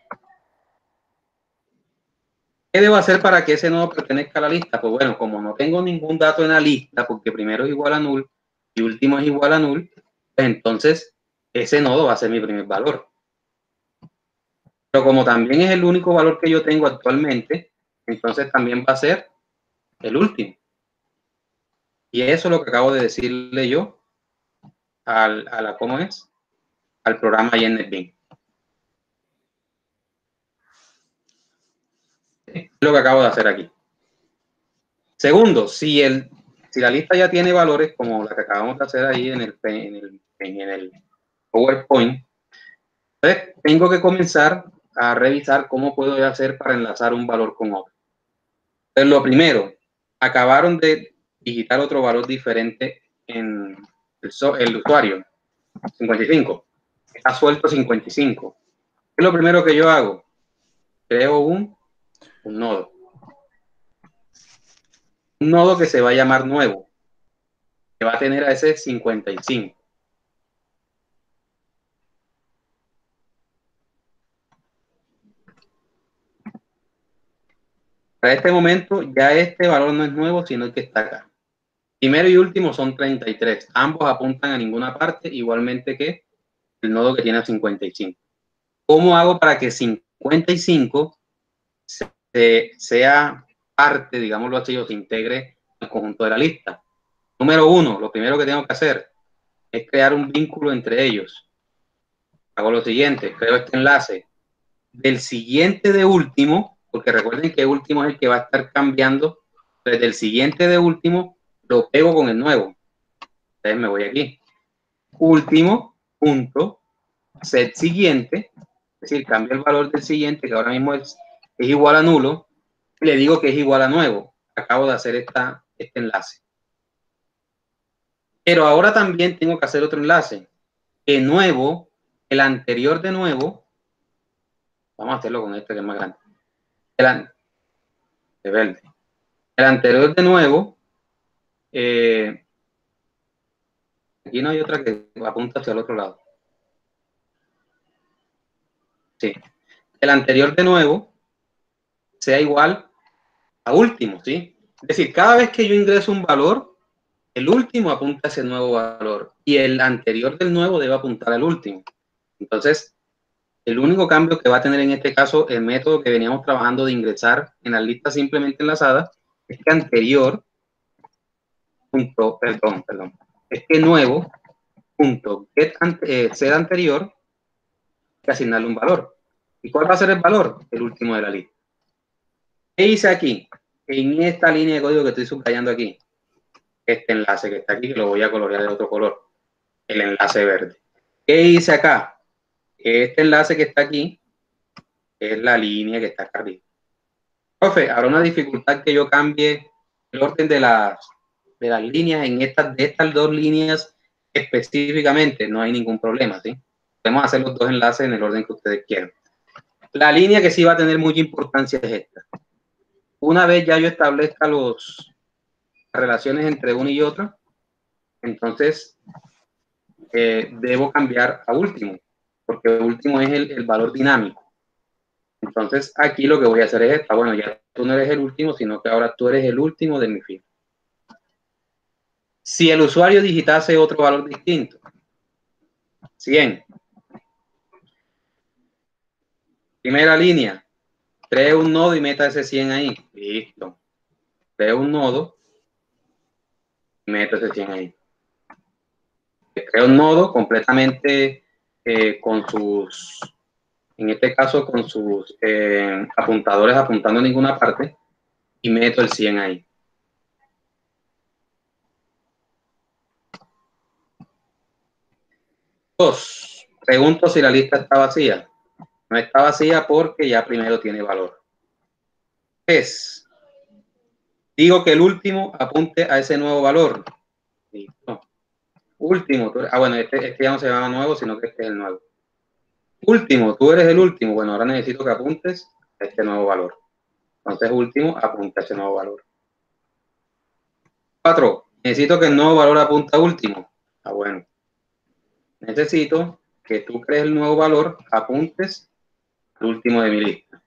[SPEAKER 1] ¿Qué debo hacer para que ese nodo pertenezca a la lista? Pues bueno, como no tengo ningún dato en la lista, porque primero es igual a null y último es igual a null, pues entonces ese nodo va a ser mi primer valor. Pero como también es el único valor que yo tengo actualmente, entonces también va a ser el último. Y eso es lo que acabo de decirle yo ¿cómo es? Al programa ahí en NetBeans. Es lo que acabo de hacer aquí. Segundo, si la lista ya tiene valores como la que acabamos de hacer ahí en el PowerPoint, entonces tengo que comenzar a revisar cómo puedo hacer para enlazar un valor con otro. Entonces, lo primero, acabaron de digitar otro valor diferente en el usuario, 55. Está suelto 55. ¿Qué es lo primero que yo hago? Creo un nodo. Un nodo que se va a llamar nuevo, que va a tener a ese 55. Para este momento ya este valor no es nuevo, sino el que está acá. Primero y último son 33. Ambos apuntan a ninguna parte, igualmente que el nodo que tiene 55. ¿Cómo hago para que 55 sea parte, digámoslo así, o se integre al conjunto de la lista? Número uno, lo primero que tengo que hacer es crear un vínculo entre ellos. Hago lo siguiente, creo este enlace del siguiente de último, porque recuerden que último es el que va a estar cambiando. Desde el siguiente de último lo pego con el nuevo. Entonces me voy aquí. Último, punto, set siguiente, es decir, cambio el valor del siguiente, que ahora mismo es igual a nulo, y le digo que es igual a nuevo. Acabo de hacer este enlace. Pero ahora también tengo que hacer otro enlace. Que nuevo, el anterior de nuevo, vamos a hacerlo con este que es más grande. De verde. El anterior de nuevo, aquí no hay otra que apunta hacia el otro lado. Sí. El anterior de nuevo sea igual a último, ¿sí? Es decir, cada vez que yo ingreso un valor, el último apunta a ese nuevo valor y el anterior del nuevo debe apuntar al último. Entonces, el único cambio que va a tener en este caso el método que veníamos trabajando de ingresar en las listas simplemente enlazadas es que anterior punto, perdón, es que nuevo punto get ser anterior que asignarle un valor. ¿Y cuál va a ser el valor? El último de la lista. ¿Qué hice aquí? En esta línea de código que estoy subrayando aquí, este enlace que está aquí, que lo voy a colorear de otro color, el enlace verde. ¿Qué hice acá? Este enlace que está aquí es la línea que está acá arriba. Profe, ¿habrá una dificultad que yo cambie el orden de las líneas en de estas dos líneas específicamente? No hay ningún problema, ¿sí? Podemos hacer los dos enlaces en el orden que ustedes quieran. La línea que sí va a tener mucha importancia es esta. Una vez ya yo establezca las relaciones entre una y otra, entonces debo cambiar a último, porque último es el valor dinámico. Entonces aquí lo que voy a hacer es esta. Bueno, ya tú no eres el último, sino que ahora tú eres el último de mi fila. Si el usuario digitase otro valor distinto, 100. Primera línea, cree un nodo y meta ese 100 ahí. Listo. Cree un nodo y meta ese 100 ahí. Creo un nodo completamente con sus, en este caso, con sus apuntadores apuntando a ninguna parte y meto el 100 ahí. Dos, pregunto si la lista está vacía. No está vacía porque ya primero tiene valor. Tres, digo que el último apunte a ese nuevo valor. Listo. Último, bueno, este ya no se llama nuevo, sino que este es el nuevo. Último, tú eres el último. Bueno, ahora necesito que apuntes a este nuevo valor. Entonces, último, apunta a ese nuevo valor. 4. Necesito que el nuevo valor apunte a último. Ah, bueno. Necesito que tú crees el nuevo valor, apuntes al último de mi lista.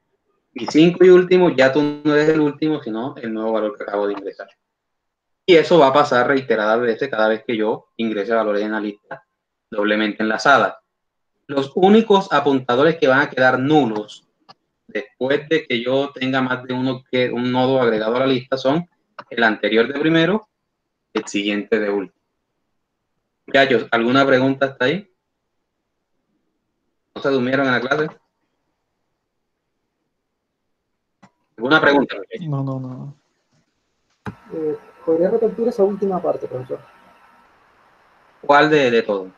[SPEAKER 1] Y 5 y último, ya tú no eres el último, sino el nuevo valor que acabo de ingresar. Y eso va a pasar reiteradas veces cada vez que yo ingrese valores en la lista doblemente enlazada. Los únicos apuntadores que van a quedar nulos después de que yo tenga más de un nodo agregado a la lista son el anterior de primero, el siguiente de último. Muchachos, ¿alguna pregunta hasta ahí? ¿No se durmieron en la clase? ¿Alguna pregunta?
[SPEAKER 6] No.
[SPEAKER 4] ¿Podría repetir esa última parte, profesor?
[SPEAKER 1] ¿Cuál de todo?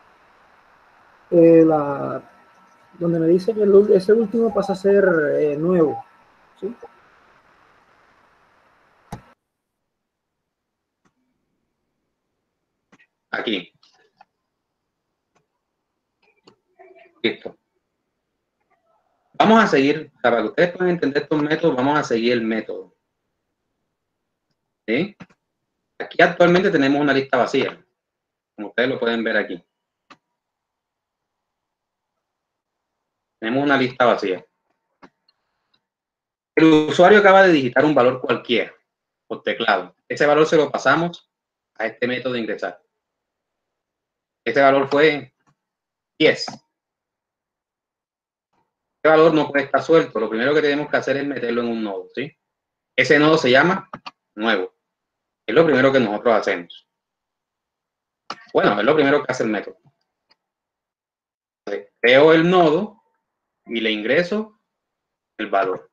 [SPEAKER 4] Donde me dice que ese último pasa a ser nuevo, ¿sí?
[SPEAKER 1] Aquí. Listo. Vamos a seguir, para que ustedes puedan entender estos métodos, vamos a seguir el método. ¿Sí? Aquí actualmente tenemos una lista vacía, como ustedes lo pueden ver aquí. Tenemos una lista vacía. El usuario acaba de digitar un valor cualquiera por teclado. Ese valor se lo pasamos a este método de ingresar. Este valor fue 10. Este valor no puede estar suelto. Lo primero que tenemos que hacer es meterlo en un nodo, ¿sí? Ese nodo se llama nuevo. Es lo primero que nosotros hacemos. Bueno, es lo primero que hace el método. Creo el nodo y le ingreso el valor.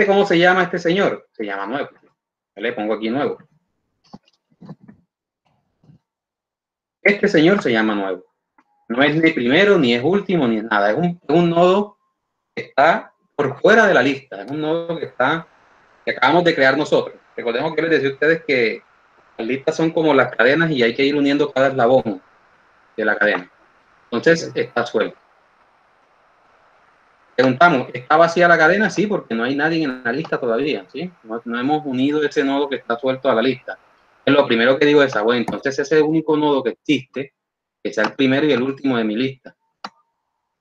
[SPEAKER 1] ¿Cómo se llama este señor? Se llama nuevo. Yo le pongo aquí nuevo. Este señor se llama nuevo. No es ni primero, ni es último, ni es nada. Es un nodo que está por fuera de la lista. Es un nodo que acabamos de crear nosotros. Recordemos que les decía a ustedes que las listas son como las cadenas y hay que ir uniendo cada eslabón de la cadena. Entonces está suelto. Preguntamos, ¿está vacía la cadena? Sí, porque no hay nadie en la lista todavía, ¿sí? No hemos unido ese nodo que está suelto a la lista. Lo primero que digo es, bueno, entonces ese es el único nodo que existe, que sea el primero y el último de mi lista.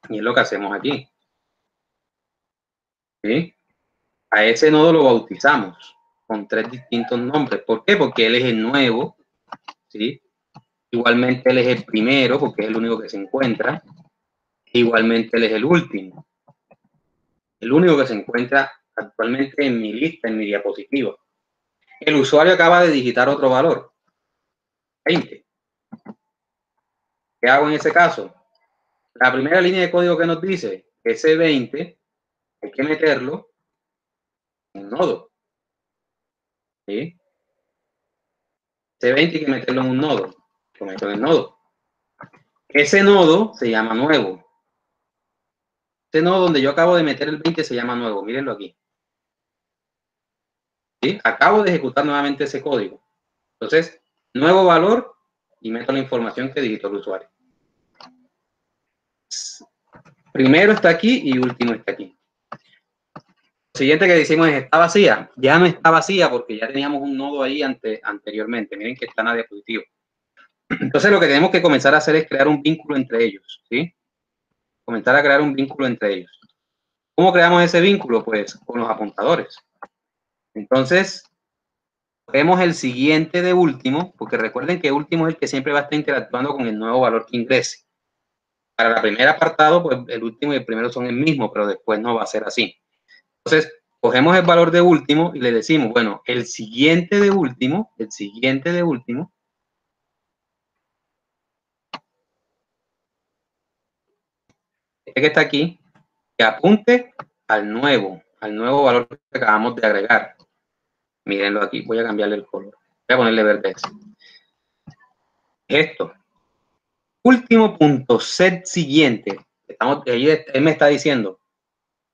[SPEAKER 1] Y es lo que hacemos aquí. ¿Sí? A ese nodo lo bautizamos con 3 distintos nombres. ¿Por qué? Porque él es el nuevo, ¿sí? Igualmente él es el primero, porque es el único que se encuentra. Igualmente él es el último. El único que se encuentra actualmente en mi lista, en mi diapositiva. El usuario acaba de digitar otro valor, 20. ¿Qué hago en ese caso? La primera línea de código que nos dice, ese 20, hay que meterlo en un nodo. ¿Sí? Ese 20 hay que meterlo en un nodo. Lo meto en el nodo. Ese nodo se llama nuevo. Ese nodo donde yo acabo de meter el 20 se llama nuevo. Mírenlo aquí. ¿Sí? Acabo de ejecutar nuevamente ese código. Entonces, nuevo valor y meto la información que digitó el usuario. Primero está aquí y último está aquí. Lo siguiente que decimos es, ¿está vacía? Ya no está vacía porque ya teníamos un nodo ahí anteriormente. Miren que está en la diapositiva. Entonces, lo que tenemos que comenzar a hacer es crear un vínculo entre ellos, ¿sí? Comenzar a crear un vínculo entre ellos. ¿Cómo creamos ese vínculo? Pues con los apuntadores. Entonces, vemos el siguiente de último, porque recuerden que último es el que siempre va a estar interactuando con el nuevo valor que ingrese. Para el primer apartado, pues el último y el primero son el mismo, pero después no va a ser así. Entonces, cogemos el valor de último y le decimos, bueno, el siguiente de último, este que está aquí, que apunte al nuevo valor que acabamos de agregar. Mírenlo aquí, voy a cambiarle el color. Voy a ponerle verde. Esto. Último punto, set siguiente. Él me está diciendo,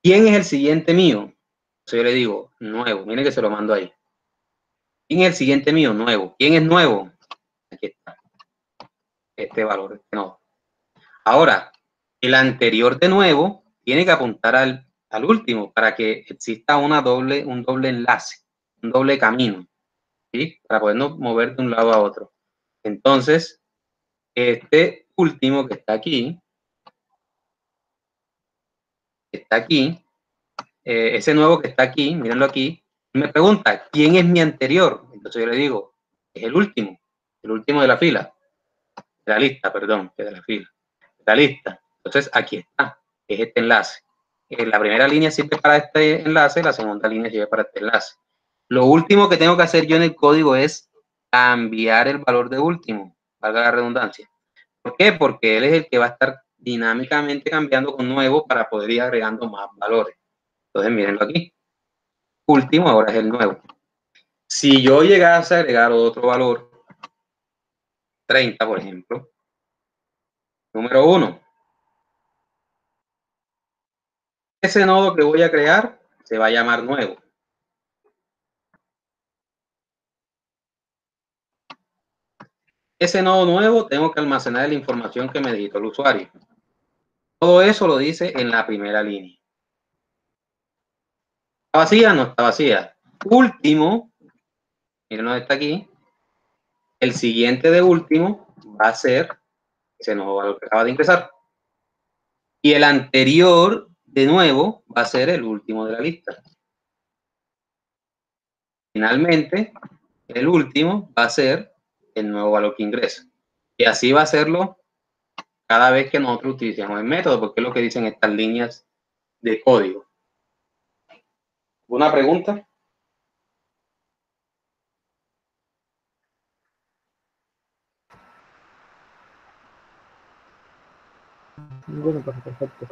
[SPEAKER 1] ¿quién es el siguiente mío? Entonces yo le digo, nuevo. Miren que se lo mando ahí. ¿Quién es el siguiente mío? Nuevo. ¿Quién es nuevo? Aquí está. Este valor, este nodo. Ahora, el anterior de nuevo tiene que apuntar al último para que exista un doble enlace, un doble camino, ¿sí? Para podernos mover de un lado a otro. Entonces, este último que está aquí, ese nuevo que está aquí, mírenlo aquí, me pregunta, ¿quién es mi anterior? Entonces yo le digo, es el último de la fila, de la lista, perdón, de la fila, de la lista. Entonces aquí está, es este enlace. La primera línea sirve para este enlace, la segunda línea sirve para este enlace. Lo último que tengo que hacer yo en el código es cambiar el valor de último, valga la redundancia. ¿Por qué? Porque él es el que va a estar dinámicamente cambiando con nuevo para poder ir agregando más valores. Entonces, mírenlo aquí. Último ahora es el nuevo. Si yo llegase a agregar otro valor, 30, por ejemplo, número 1, ese nodo que voy a crear se va a llamar nuevo. Ese nodo nuevo tengo que almacenar la información que me digitó el usuario. Todo eso lo dice en la primera línea. ¿Está vacía? No está vacía. Último, miren dónde está aquí. El siguiente de último va a ser ese nuevo valor que acaba de ingresar. Y el anterior de nuevo va a ser el último de la lista. Finalmente, el último va a ser el nuevo valor que ingresa. Y así va a hacerlo cada vez que nosotros utilicemos el método, porque es lo que dicen estas líneas de código. ¿Una pregunta?
[SPEAKER 4] Bueno, pues perfecto.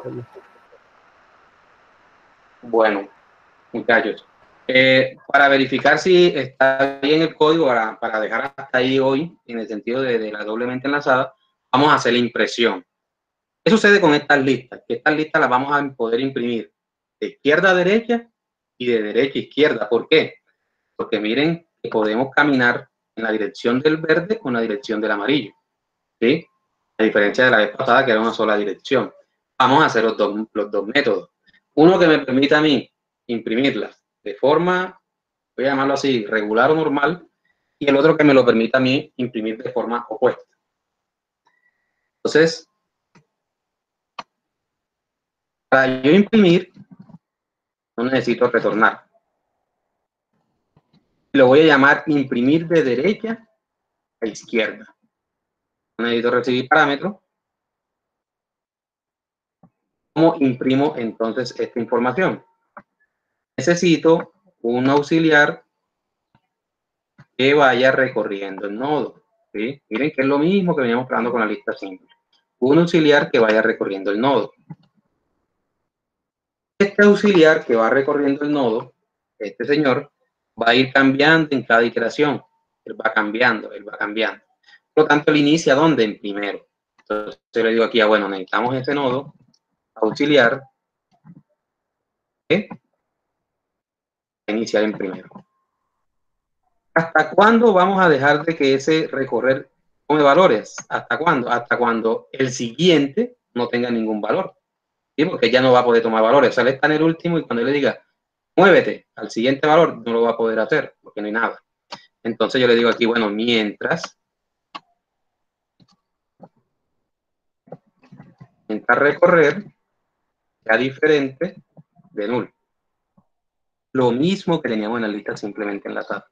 [SPEAKER 1] Bueno, muchachos, para verificar si está bien el código, para dejar hasta ahí hoy, en el sentido de la doblemente enlazada, vamos a hacer la impresión. ¿Qué sucede con estas listas? Que estas listas las vamos a poder imprimir de izquierda a derecha y de derecha a izquierda. ¿Por qué? Porque miren que podemos caminar en la dirección del verde o en la dirección del amarillo, ¿sí? A diferencia de la vez pasada que era una sola dirección. Vamos a hacer los dos métodos. Uno que me permita a mí imprimirlas de forma, voy a llamarlo así, regular o normal, y el otro que me lo permita a mí imprimir de forma opuesta. Entonces, para yo imprimir, no necesito retornar. Lo voy a llamar imprimir de derecha a izquierda. No necesito recibir parámetros. ¿Cómo imprimo entonces esta información? Necesito un auxiliar que vaya recorriendo el nodo, ¿sí? Miren que es lo mismo que veníamos hablando con la lista simple. Un auxiliar que vaya recorriendo el nodo. Este auxiliar que va recorriendo el nodo, este señor, va a ir cambiando en cada iteración. Él va cambiando, él va cambiando. Por lo tanto, él inicia ¿dónde? En primero. Entonces, yo le digo aquí, bueno, necesitamos ese nodo auxiliar que iniciar en primero. ¿Hasta cuándo vamos a dejar de que ese recorrer tome valores? ¿Hasta cuándo? Hasta cuando el siguiente no tenga ningún valor. ¿Sí? Porque ya no va a poder tomar valores. O sea, él está en el último y cuando él le diga, muévete al siguiente valor, no lo va a poder hacer porque no hay nada. Entonces yo le digo aquí, bueno, mientras recorrer sea diferente de null. Lo mismo que teníamos en la lista simplemente enlazada.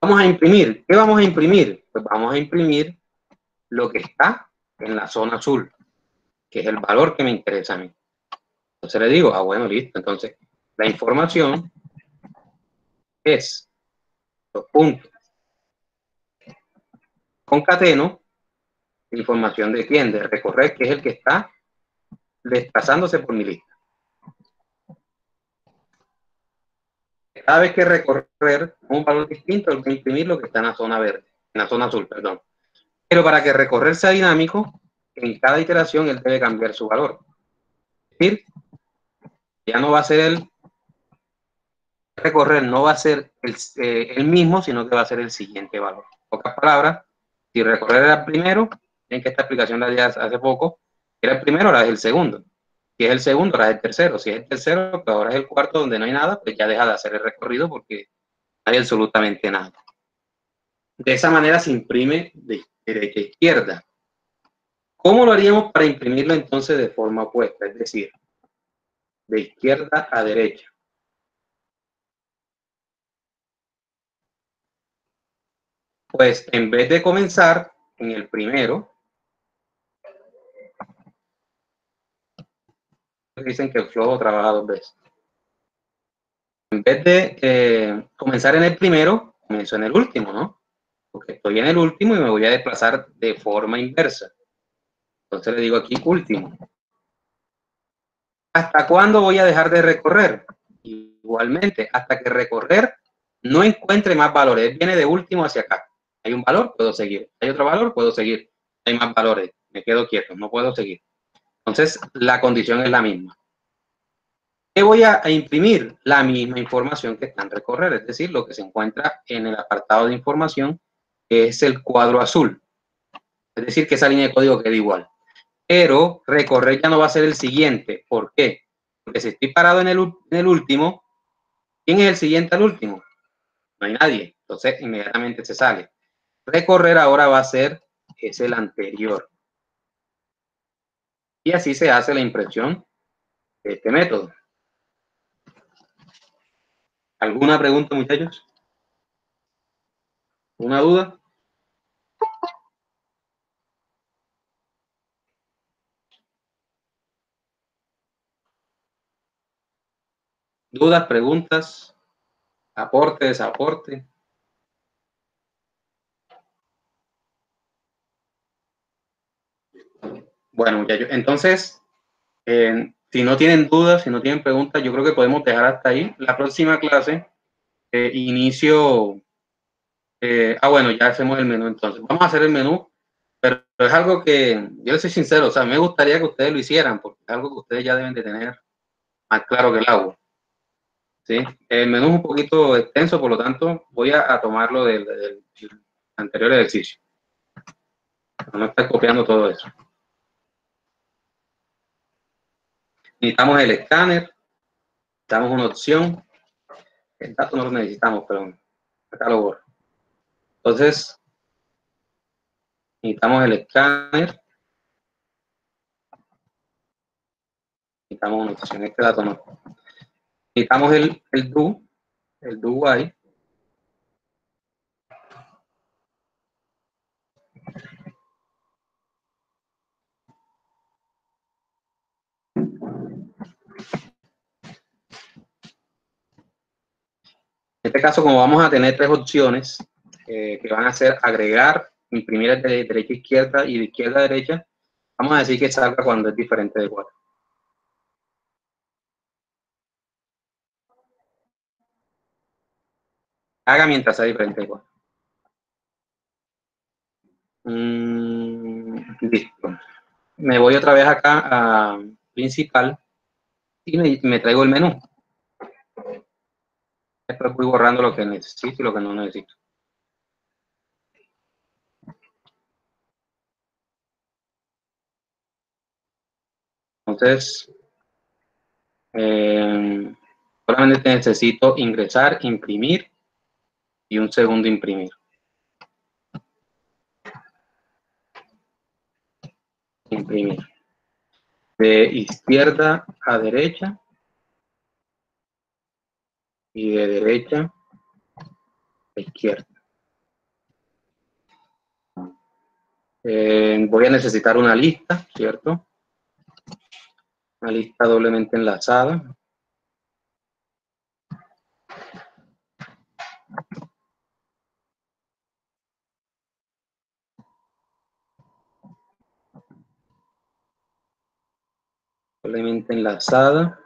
[SPEAKER 1] Vamos a imprimir. ¿Qué vamos a imprimir? Pues vamos a imprimir lo que está en la zona azul, que es el valor que me interesa a mí. Entonces le digo, bueno, listo. Entonces, la información es los puntos. Concateno, información de quién, de recorrer, que es el que está desplazándose por mi lista. Cada vez que recorrer un valor distinto, él va a imprimir lo que está en la zona verde, en la zona azul, perdón. Pero para que recorrer sea dinámico, en cada iteración él debe cambiar su valor. Es decir, ya no va a ser el recorrer, no va a ser el mismo, sino que va a ser el siguiente valor. En pocas palabras, si recorrer era el primero, en que esta explicación la di hace poco, era el primero, ahora es el segundo. Si es el segundo, ahora es el tercero. Si es el tercero, pues ahora es el cuarto donde no hay nada, pues ya deja de hacer el recorrido porque no hay absolutamente nada. De esa manera se imprime de derecha a izquierda. ¿Cómo lo haríamos para imprimirlo entonces de forma opuesta? Es decir, de izquierda a derecha. Pues en vez de comenzar en el primero, dicen que el flojo trabaja dos veces. En vez de comenzar en el primero, comienzo en el último, ¿no? Porque estoy en el último y me voy a desplazar de forma inversa. Entonces le digo aquí último. ¿Hasta cuándo voy a dejar de recorrer? Igualmente, hasta que recorrer no encuentre más valores. Viene de último hacia acá. Hay un valor, puedo seguir. Hay otro valor, puedo seguir. Hay más valores, me quedo quieto, no puedo seguir. Entonces, la condición es la misma. ¿Qué voy a imprimir? La misma información que está en recorrer, es decir, lo que se encuentra en el apartado de información, que es el cuadro azul. Es decir, que esa línea de código queda igual. Pero recorrer ya no va a ser el siguiente. ¿Por qué? Porque si estoy parado en el último, ¿quién es el siguiente al último? No hay nadie. Entonces, inmediatamente se sale. Recorrer ahora va a ser, es el anterior. Y así se hace la impresión este método. ¿Alguna pregunta, muchachos? ¿Una duda? ¿Dudas, preguntas, aporte, desaporte? Bueno, muchachos, entonces, si no tienen dudas, si no tienen preguntas, yo creo que podemos dejar hasta ahí. La próxima clase, inicio... bueno, ya hacemos el menú entonces. Vamos a hacer el menú, pero es algo que, yo les soy sincero, o sea, me gustaría que ustedes lo hicieran, porque es algo que ustedes ya deben de tener más claro que el agua. ¿Sí? El menú es un poquito extenso, por lo tanto, voy a tomarlo del anterior ejercicio. No estar copiando todo eso. Necesitamos el escáner, necesitamos una opción. El dato no lo necesitamos, pero acá lo borro. Entonces, necesitamos el escáner. Necesitamos una opción, este dato no. Necesitamos el do while. En este caso, como vamos a tener tres opciones que van a ser agregar, imprimir de derecha a izquierda y de izquierda a derecha, vamos a decir que salga cuando es diferente de 4. Haga mientras sea diferente de 4. Listo. Me voy otra vez acá a principal y me traigo el menú. Después voy borrando lo que necesito y lo que no necesito. Entonces, solamente necesito ingresar, imprimir y un segundo imprimir. Imprimir. De izquierda a derecha y de derecha a izquierda. Voy a necesitar una lista, ¿cierto? Una lista doblemente enlazada. Doblemente enlazada.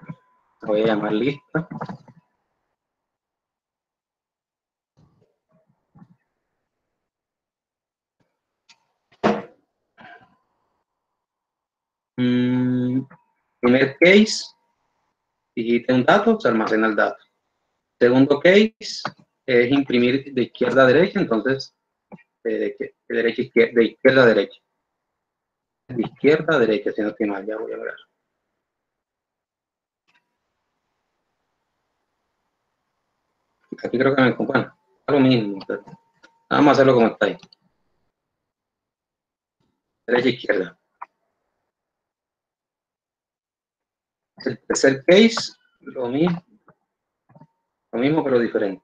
[SPEAKER 1] La voy a llamar lista. Primer case, digite un dato, se almacena el dato. Segundo case es imprimir de izquierda a derecha, entonces de izquierda a derecha. De izquierda a derecha, si no estoy mal, ya voy a ver. Aquí creo que me acompaña. Lo mismo. Vamos a hacerlo como está ahí. Derecha a izquierda. El tercer case, lo mismo pero diferente.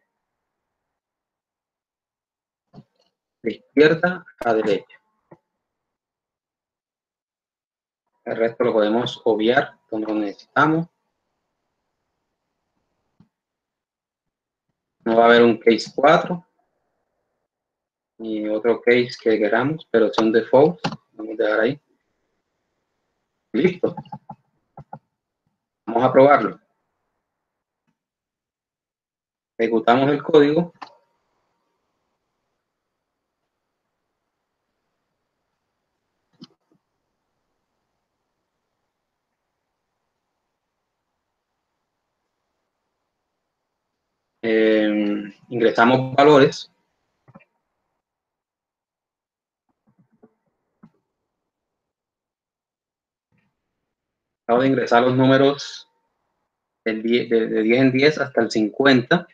[SPEAKER 1] De izquierda a derecha. El resto lo podemos obviar donde lo necesitamos. No va a haber un case 4 ni otro case que queramos, pero son default. Vamos a dejar ahí. Listo. Vamos a probarlo. Ejecutamos el código. Ingresamos valores. Acabo de ingresar los números de 10 en 10 hasta el 50.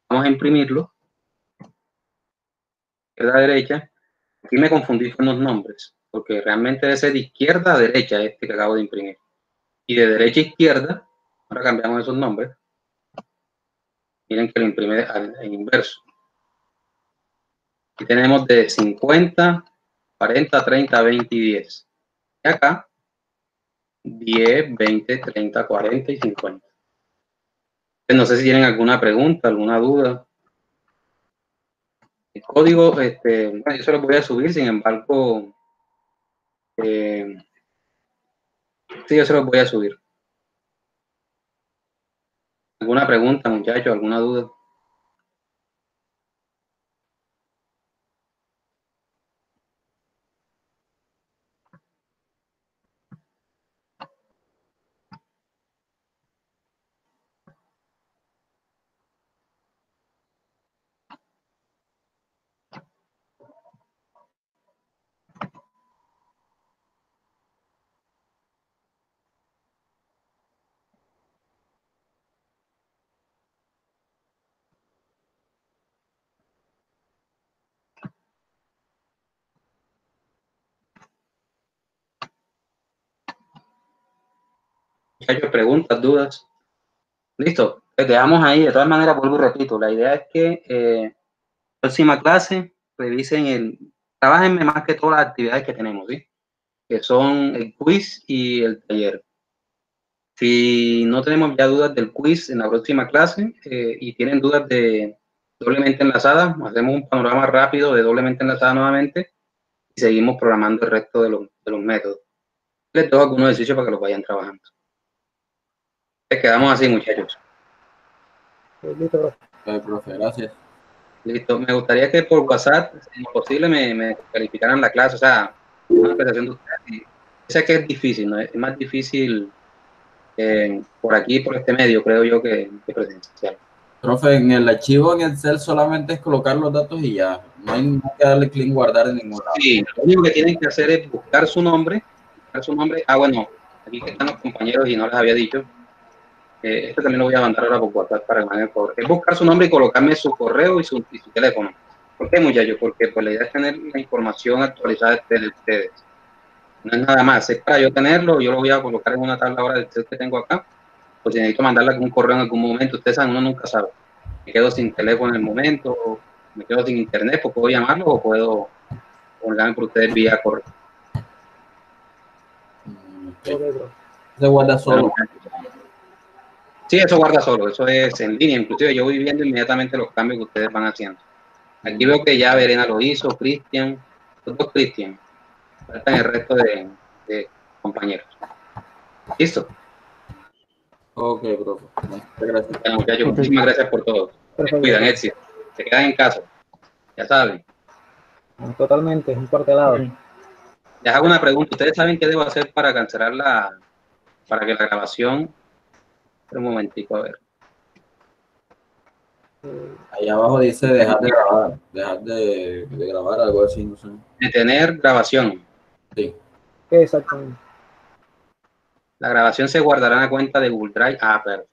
[SPEAKER 1] Vamos a imprimirlo. Izquierda a derecha. Aquí me confundí con los nombres, porque realmente debe ser de izquierda a derecha este que acabo de imprimir. Y de derecha a izquierda Ahora cambiamos esos nombres. Miren que lo imprime en inverso. Aquí tenemos de 50, 40, 30, 20 y 10. Y acá 10, 20, 30, 40 y 50. No sé si tienen alguna pregunta, alguna duda. El código, bueno, yo se lo voy a subir, sin embargo, sí, yo se los voy a subir. ¿Alguna pregunta, muchachos? ¿Alguna duda? Muchachos, preguntas, dudas. Listo, te quedamos ahí. De todas maneras, vuelvo y repito, la idea es que próxima clase revisen trabajenme más que todas las actividades que tenemos, ¿sí? Que son el quiz y el taller. Si no tenemos ya dudas del quiz en la próxima clase y tienen dudas de doblemente enlazada, hacemos un panorama rápido de doblemente enlazada nuevamente y seguimos programando el resto de los métodos. Les dejo algunos ejercicios para que los vayan trabajando. Quedamos así, muchachos.
[SPEAKER 4] Listo, profe.
[SPEAKER 2] Profe, gracias.
[SPEAKER 1] Listo. Me gustaría que por WhatsApp, si es posible, me calificaran la clase, o sea, una presentación de ustedes. Sé que es difícil, ¿no? Es más difícil por aquí, por este medio, creo yo, que presencial.
[SPEAKER 2] Profe, en el archivo en Excel solamente es colocar los datos y ya. No hay que darle clic en guardar en ningún lado.
[SPEAKER 1] Sí, lo único que tienen que hacer es buscar su nombre. Ah, bueno, aquí están los compañeros y no les había dicho. Este también lo voy a mandar ahora por WhatsApp para que me hagan. Es buscar su nombre y colocarme su correo y su teléfono. ¿Por qué, muchachos? Porque pues, la idea es tener la información actualizada de ustedes. No es nada más, es para yo tenerlo, yo lo voy a colocar en una tabla ahora de Excel que tengo acá. Pues si necesito mandarle algún correo en algún momento, ustedes saben, uno nunca sabe. Me quedo sin teléfono en el momento, me quedo sin internet, pues puedo llamarlo o puedo comunicarme por ustedes vía correo.
[SPEAKER 2] Se guarda solo.
[SPEAKER 1] Sí, eso guarda solo, eso es en línea. Inclusive yo voy viendo inmediatamente los cambios que ustedes van haciendo. Aquí veo que ya Verena lo hizo, Cristian, los dos Cristian. Faltan el resto de compañeros. ¿Listo?
[SPEAKER 2] Ok, profe. Muchas gracias.
[SPEAKER 1] Bueno, muchachos, muchísimas gracias por todo. Se cuidan, éxito. Se quedan en casa. Ya saben.
[SPEAKER 4] Totalmente, un cuartelado.
[SPEAKER 1] Les hago una pregunta. ¿Ustedes saben qué debo hacer para cancelar para que la grabación? Un momentico, a ver.
[SPEAKER 2] Ahí abajo dice dejar de grabar. Dejar de grabar, algo así, no sé.
[SPEAKER 1] Detener grabación.
[SPEAKER 2] Sí.
[SPEAKER 4] Exactamente.
[SPEAKER 1] La grabación se guardará en la cuenta de Google Drive. Ah, perfecto.